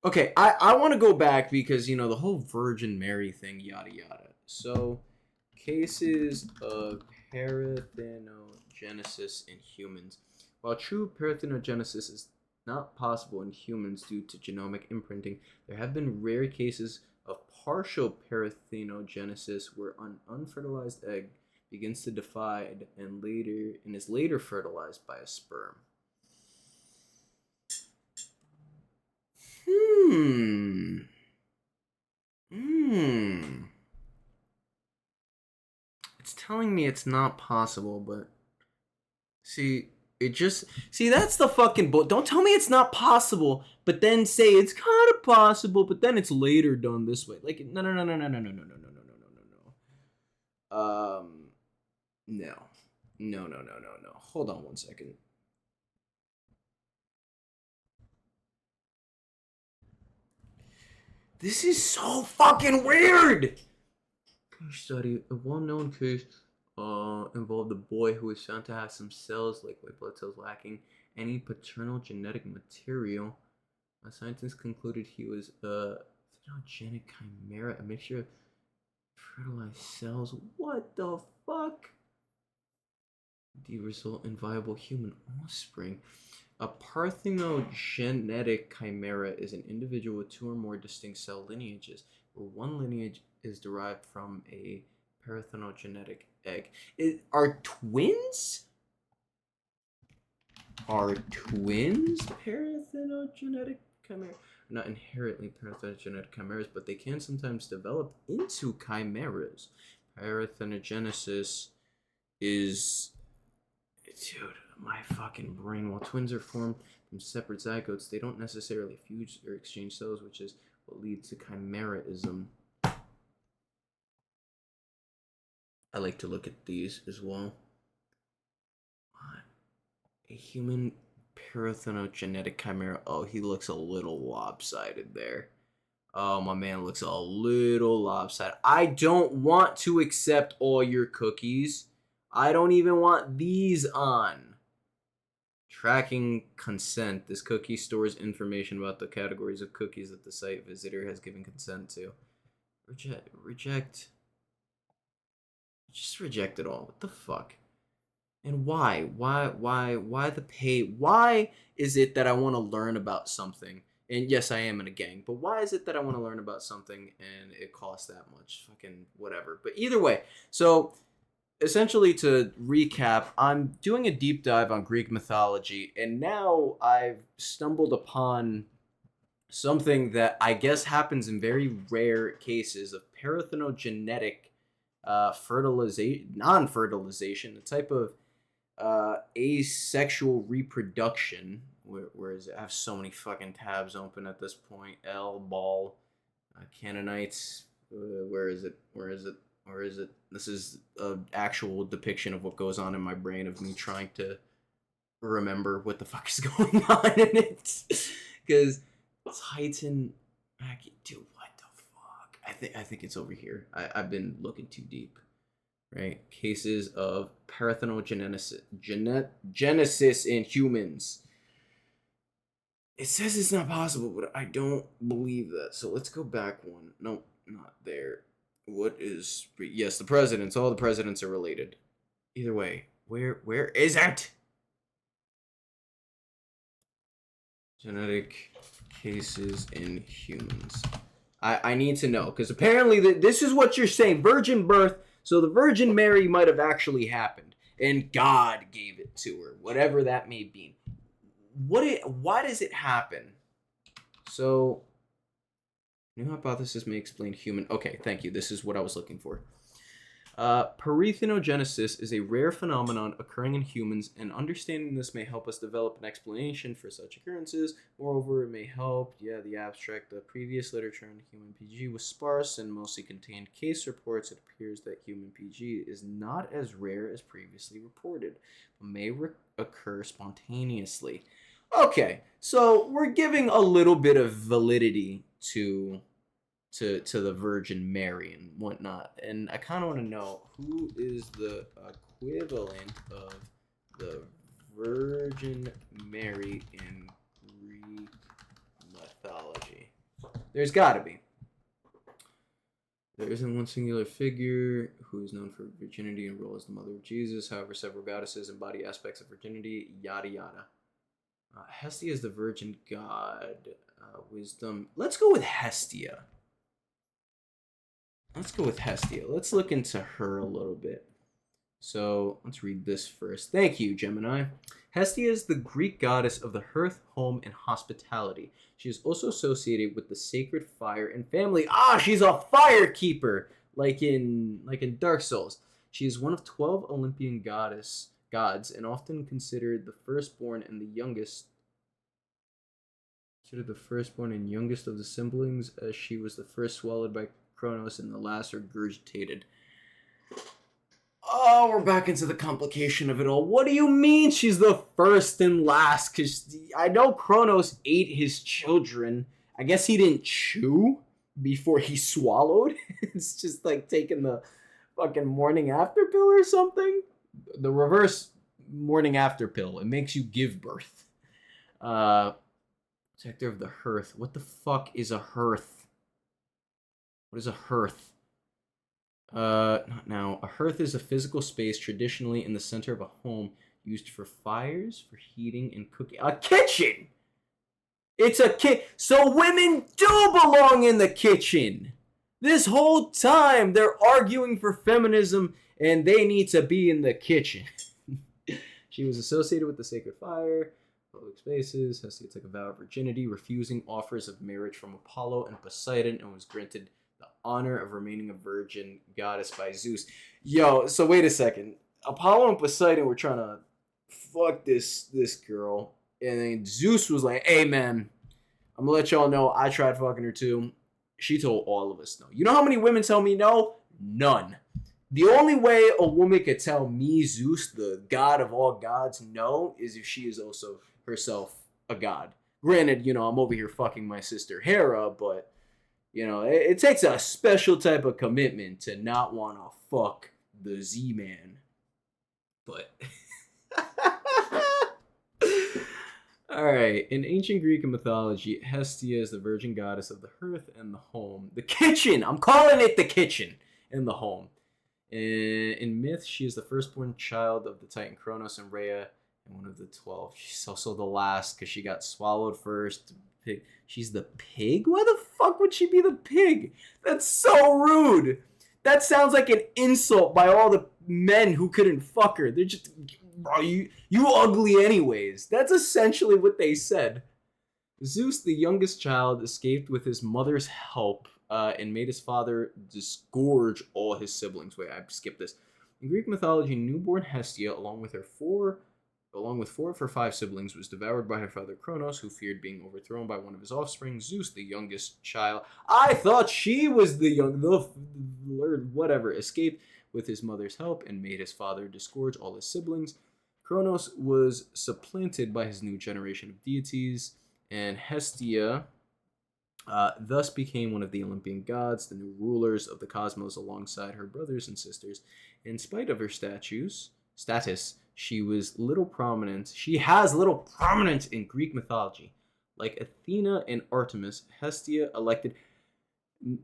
Okay, I want to go back because, you know, the whole Virgin Mary thing, yada yada. So, cases of parthenogenesis in humans. While true parthenogenesis is not possible in humans due to genomic imprinting, there have been rare cases of partial parthenogenesis where an unfertilized egg begins to divide and is later fertilized by a sperm. It's telling me it's not possible, but see, that's the fucking don't tell me it's not possible, but then say it's kind of possible, but then it's later done this way. Like no. No. Hold on one second. This is so fucking weird. Study a well-known case involved a boy who was found to have some cells, like white blood cells, lacking any paternal genetic material. Scientists concluded he was a phenogenic chimera, a mixture of fertilized cells. What the fuck? The result in viable human offspring. A parthenogenetic chimera is an individual with two or more distinct cell lineages, where one lineage is derived from a parthenogenetic egg. Are twins parthenogenetic chimera? Not inherently parthenogenetic chimeras, but they can sometimes develop into chimeras. Parthenogenesis is, dude, My fucking brain. While twins are formed from separate zygotes, they don't necessarily fuse or exchange cells, which is what leads to chimeraism. I like to look at these as well. What? A human parthenogenetic chimera. Oh, he looks a little lopsided there. Oh, my man looks a little lopsided. I don't want to accept all your cookies. I don't even want these on. Tracking consent. This cookie stores information about the categories of cookies that the site visitor has given consent to. Reject. Just reject it all. What the fuck? And why? Why the pay? Why is it that I want to learn about something? And yes, I am in a gang, but why is it that I want to learn about something and it costs that much? Fucking whatever. But either way, so essentially to recap, I'm doing a deep dive on Greek mythology, and now I've stumbled upon something that I guess happens in very rare cases of parthenogenetic non-fertilization, a type of asexual reproduction. Where is it? I have so many fucking tabs open at this point. L ball, Canaanites. Where is it? Where is it? Where is it? This is an actual depiction of what goes on in my brain of me trying to remember what the fuck is going on in it. Because Titan, dude, what the fuck? I think it's over here. I've been looking too deep. Right? Cases of parthenogenesis genesis in humans. It says it's not possible, but I don't believe that. So let's go back one. No, not there. What is... Yes, the presidents. All the presidents are related. Either way, where is it? Genetic cases in humans. I need to know, because apparently this is what you're saying. Virgin birth. So the Virgin Mary might have actually happened, and God gave it to her, whatever that may be. Why does it happen? So, new hypothesis may explain human... Okay, thank you. This is what I was looking for. Parthenogenesis is a rare phenomenon occurring in humans, and understanding this may help us develop an explanation for such occurrences. Moreover, it may help, the abstract. The previous literature on human PG was sparse and mostly contained case reports. It appears that human PG is not as rare as previously reported, but may occur spontaneously. Okay, so we're giving a little bit of validity to the Virgin Mary and whatnot. And I kind of want to know, who is the equivalent of the Virgin Mary in Greek mythology? There's got to be. There isn't one singular figure who is known for virginity and role as the mother of Jesus. However, several goddesses embody aspects of virginity, yada yada. Hestia is the virgin god. Wisdom. Let's go with Hestia. Let's go with Hestia. Let's look into her a little bit. So let's read this first. Thank you, Gemini. Hestia is the Greek goddess of the hearth, home, and hospitality. She is also associated with the sacred fire and family. She's a fire keeper, like in Dark Souls. She is one of 12 Olympian gods, and often considered the firstborn and youngest of the siblings, as she was the first swallowed by Kronos and the last regurgitated. Oh, we're back into the complication of it all. What do you mean she's the first and last? Because I know Kronos ate his children. I guess he didn't chew before he swallowed. It's just like taking the fucking morning after pill or something. The reverse morning after pill. It makes you give birth. Protector of the hearth. What the fuck is a hearth? What is a hearth? Not now. A hearth is a physical space traditionally in the center of a home used for fires, for heating, and cooking. A kitchen! It's a So women do belong in the kitchen! This whole time they're arguing for feminism and they need to be in the kitchen. She was associated with the sacred fire, public spaces. Hestia took a vow of virginity, refusing offers of marriage from Apollo and Poseidon, and was granted the honor of remaining a virgin goddess by Zeus. Yo, so wait a second. Apollo and Poseidon were trying to fuck this girl. And then Zeus was like, hey man, I'm gonna let y'all know I tried fucking her too. She told all of us no. You know how many women tell me no? None. The only way a woman could tell me, Zeus, the god of all gods, no, is if she is also herself a god. Granted, you know, I'm over here fucking my sister Hera, but, you know, it takes a special type of commitment to not want to fuck the Z-Man. But... Alright, in ancient Greek mythology, Hestia is the virgin goddess of the hearth and the home. The kitchen! I'm calling it the kitchen! And the home. In myth, she is the firstborn child of the Titan Kronos and Rhea, and one of the 12. She's also the last because she got swallowed first. Pig. She's the pig? Why the fuck would she be the pig? That's so rude! That sounds like an insult by all the men who couldn't fuck her. They're just, bro, you ugly anyways. That's essentially what they said. Zeus, the youngest child, escaped with his mother's help and made his father disgorge all his siblings. Wait, I skipped this. In Greek mythology, newborn Hestia, along with four of her 5 siblings, was devoured by her father Kronos, who feared being overthrown by one of his offspring, Zeus, the youngest child. I thought she was the whatever. Escaped with his mother's help and made his father disgorge all his siblings. Kronos was supplanted by his new generation of deities, and Hestia thus became one of the Olympian gods, the new rulers of the cosmos alongside her brothers and sisters. In spite of her status, she has little prominence in Greek mythology. Like Athena and Artemis, Hestia elected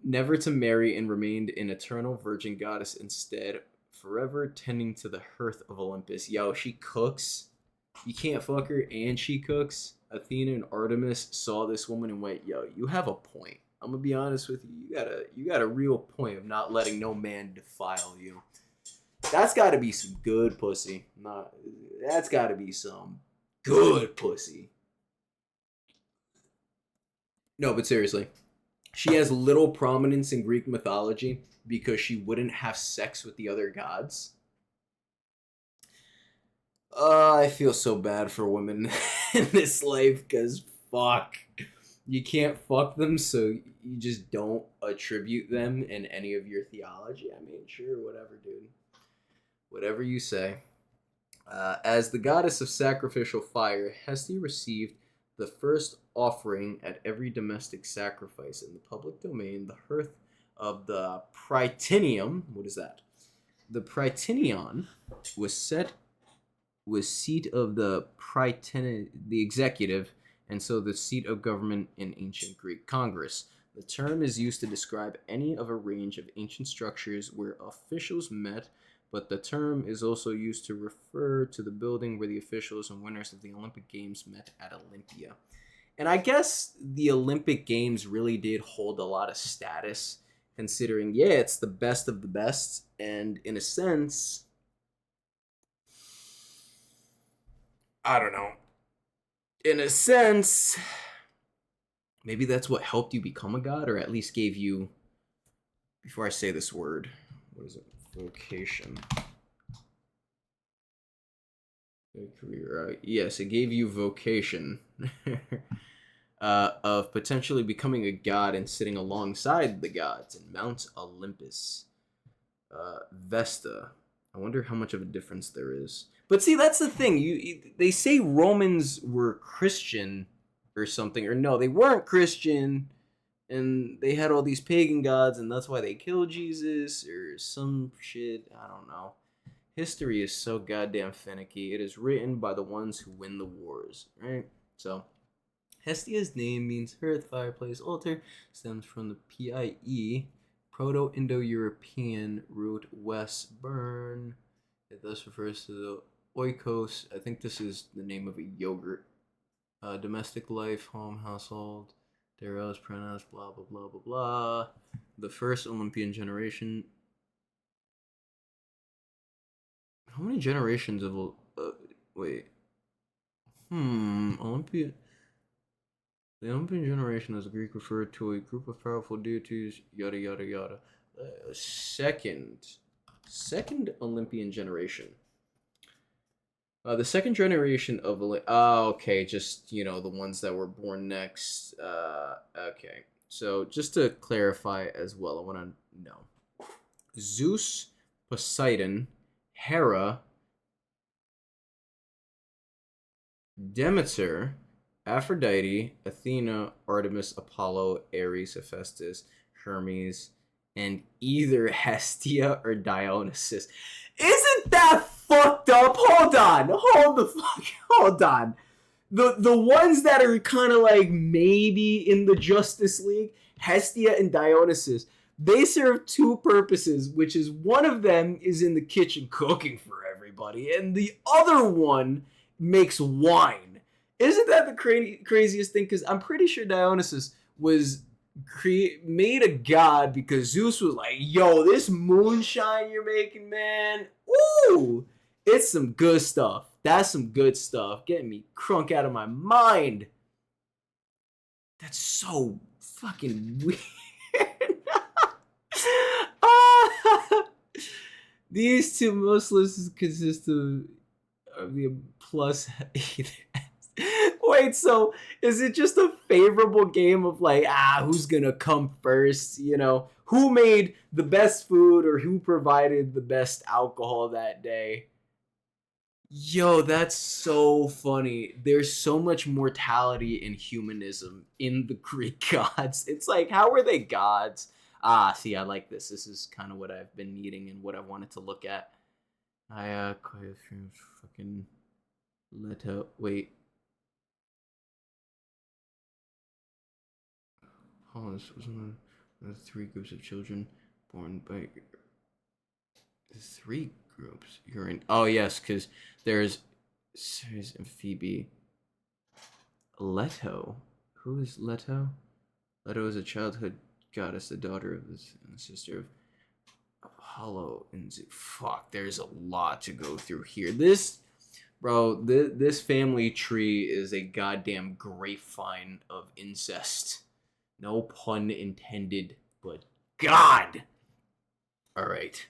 never to marry and remained an eternal virgin goddess instead, forever tending to the hearth of Olympus. Yo, she cooks. You can't fuck her and she cooks. Athena and Artemis saw this woman and went, yo, you have a point. I'm gonna be honest with you. You got a real point of not letting no man defile you. That's gotta be some good pussy. That's gotta be some good pussy. No, but seriously. She has little prominence in Greek mythology because she wouldn't have sex with the other gods. I feel so bad for women in this life because fuck. You can't fuck them, so you just don't attribute them in any of your theology. I mean, sure, whatever, dude. Whatever you say. As the goddess of sacrificial fire, Hestia received the first offering at every domestic sacrifice in the public domain, the hearth of the Prytaneum. What is that? The Prytaneon was seat of the the executive, and so the seat of government in ancient Greek Congress. The term is used to describe any of a range of ancient structures where officials met, but the term is also used to refer to the building where the officials and winners of the Olympic Games met at Olympia. And I guess the Olympic Games really did hold a lot of status, considering, yeah, it's the best of the best, and in a sense, I don't know. In a sense, maybe that's what helped you become a god, or at least gave you, before I say this word, what is it? Vocation. Career. Yes, it gave you vocation of potentially becoming a god and sitting alongside the gods in Mount Olympus. Vesta. I wonder how much of a difference there is. But see, that's the thing. They say Romans were Christian or something, or no, they weren't Christian, and they had all these pagan gods, and that's why they killed Jesus or some shit. I don't know. History is so goddamn finicky. It is written by the ones who win the wars, right? So, Hestia's name means hearth, fireplace, altar, stems from the PIE, Proto-Indo-European root west burn. It thus refers to the oikos. I think this is the name of a yogurt. Domestic life, home, household. Deros, pronouns, blah, blah, blah, blah, blah. The first Olympian generation. How many generations of... wait. Olympian... The Olympian generation, as the Greek referred to a group of powerful deities, yada, yada, yada. Second Olympian generation. The second generation of oh, okay, just the ones that were born next. Okay, so just to clarify as well, I want to know Zeus, Poseidon, Hera, Demeter, Aphrodite, Athena, Artemis, Apollo, Ares, Hephaestus, Hermes, and either Hestia or Dionysus. Isn't that fucked up? Hold on. The ones that are kind of like maybe in the Justice League, Hestia and Dionysus, they serve two purposes, which is one of them is in the kitchen cooking for everybody, and the other one makes wine. Isn't that the craziest thing? Because I'm pretty sure Dionysus was made a god because Zeus was like, "Yo, this moonshine you're making, man, ooh, it's some good stuff. That's some good stuff. Getting me crunk out of my mind." That's so fucking weird. These two Muslims consist of the plus. Wait, so is it just a favorable game of like, who's gonna come first? Who made the best food or who provided the best alcohol that day? Yo, that's so funny. There's so much mortality and humanism in the Greek gods. It's like, how are they gods? See, I like this. This is kind of what I've been needing and what I wanted to look at. I quite a few fucking Leto. Wait. Hollis was one of the three groups of children born by the three groups. You're in. Oh yes, because there's Ceres and Phoebe. Leto. Who is Leto? Leto is a childhood goddess, the daughter of the sister of Apollo and fuck. There's a lot to go through here. This family tree is a goddamn grapevine of incest. No pun intended, but God. All right.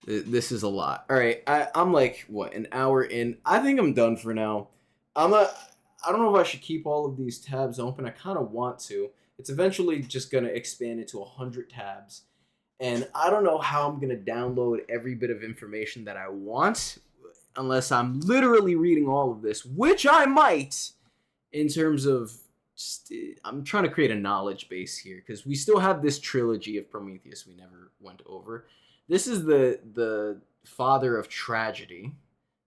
This is a lot. All right, I'm like what, an hour in. I think I'm done for now. I don't know if I should keep all of these tabs open. I kind of want to. It's eventually just gonna expand into 100 tabs, and I don't know how I'm gonna download every bit of information that I want, unless I'm literally reading all of this, which I might. In terms of, I'm trying to create a knowledge base here because we still have this trilogy of Prometheus we never went over. This is the father of tragedy.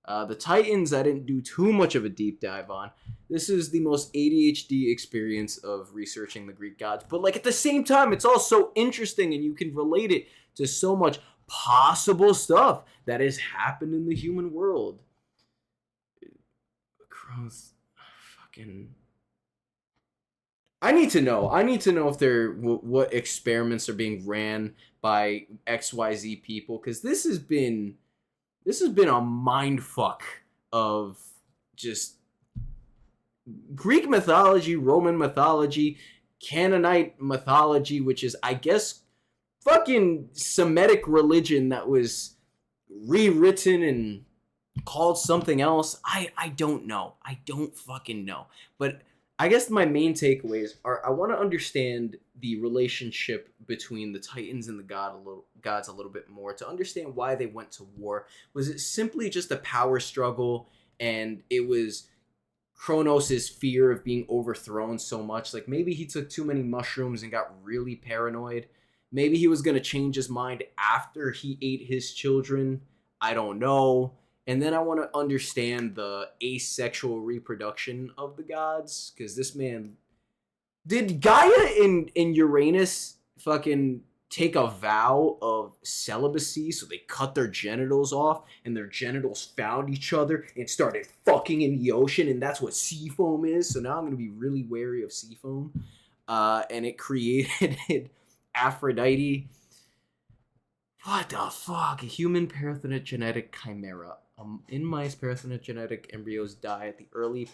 The Titans I didn't do too much of a deep dive on. This is the most ADHD experience of researching the Greek gods, but like at the same time, it's all so interesting and you can relate it to so much possible stuff that has happened in the human world. Growth, fucking. I need to know. If what experiments are being ran by XYZ people, because this has been a mind fuck of just Greek mythology, Roman mythology, Canaanite mythology, which is, I guess, fucking Semitic religion that was rewritten and called something else. I don't know. I don't fucking know. But I guess my main takeaways are I want to understand the relationship between the Titans and the gods a little bit more to understand why they went to war. Was it simply just a power struggle and it was Kronos' fear of being overthrown so much? Like maybe he took too many mushrooms and got really paranoid. Maybe he was going to change his mind after he ate his children. I don't know. And then I want to understand the asexual reproduction of the gods, because this man, did Gaia in Uranus fucking take a vow of celibacy, so they cut their genitals off and their genitals found each other and started fucking in the ocean, and that's what sea foam is. So now I'm going to be really wary of sea foam. And it created Aphrodite. What the fuck? A human parthenogenetic chimera. In mice, parthenogenetic embryos die at the early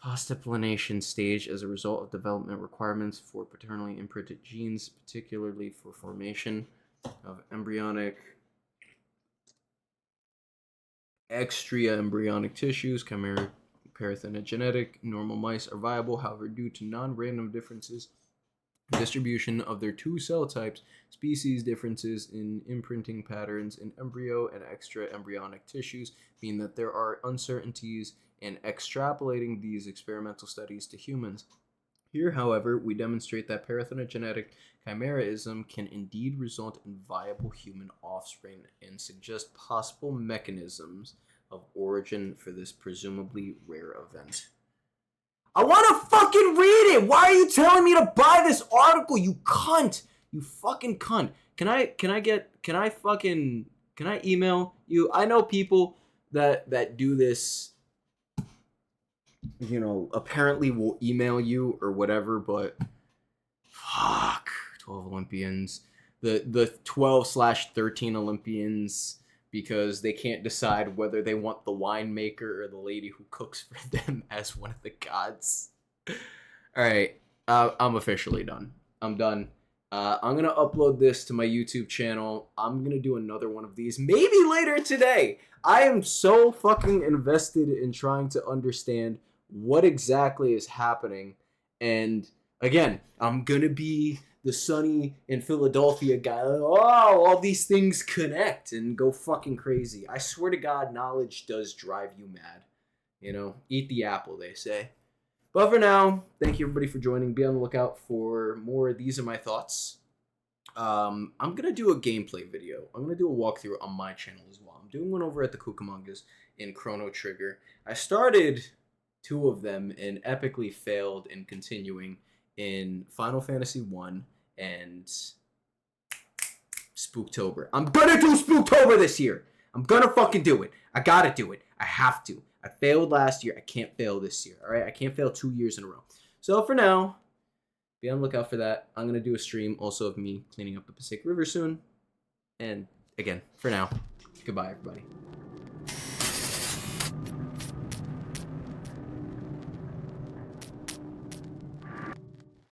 postiplanation stage as a result of development requirements for paternally imprinted genes, particularly for formation of embryonic extra embryonic tissues, chimera parthenogenetic. Normal mice are viable, however, due to non-random differences in distribution of their two cell types, species differences in imprinting patterns in embryo and extra embryonic tissues mean that there are uncertainties in extrapolating these experimental studies to humans. Here, however, we demonstrate that parthenogenetic chimeraism can indeed result in viable human offspring and suggest possible mechanisms of origin for this presumably rare event. I want to fucking read it! Why are you telling me to buy this article, you cunt? You fucking cunt. Can I email you? I know people that do this, apparently will email you or whatever, but fuck, 12 Olympians, the 12/13 Olympians, because they can't decide whether they want the winemaker or the lady who cooks for them as one of the gods. All right, I'm officially done. I'm done. I'm gonna upload this to my YouTube channel. I'm gonna do another one of these maybe later today. I am so fucking invested in trying to understand what exactly is happening. And again, I'm gonna be the Sunny in Philadelphia guy. Like, oh, all these things connect and go fucking crazy. I swear to God, knowledge does drive you mad. Eat the apple, they say. But for now, thank you everybody for joining. Be on the lookout for more. These are my thoughts. I'm gonna do a gameplay video. I'm gonna do a walkthrough on my channel as well. I'm doing one over at the Cucamongas in Chrono Trigger. I started 2 of them and epically failed in continuing in Final Fantasy 1 and Spooktober. I'm gonna do Spooktober this year. I'm gonna fucking do it. I gotta do it. I have to. I failed last year. I can't fail this year. All right? I can't fail 2 years in a row. So for now, be on the lookout for that. I'm gonna do a stream also of me cleaning up the Passaic River soon. And again, for now, goodbye, everybody.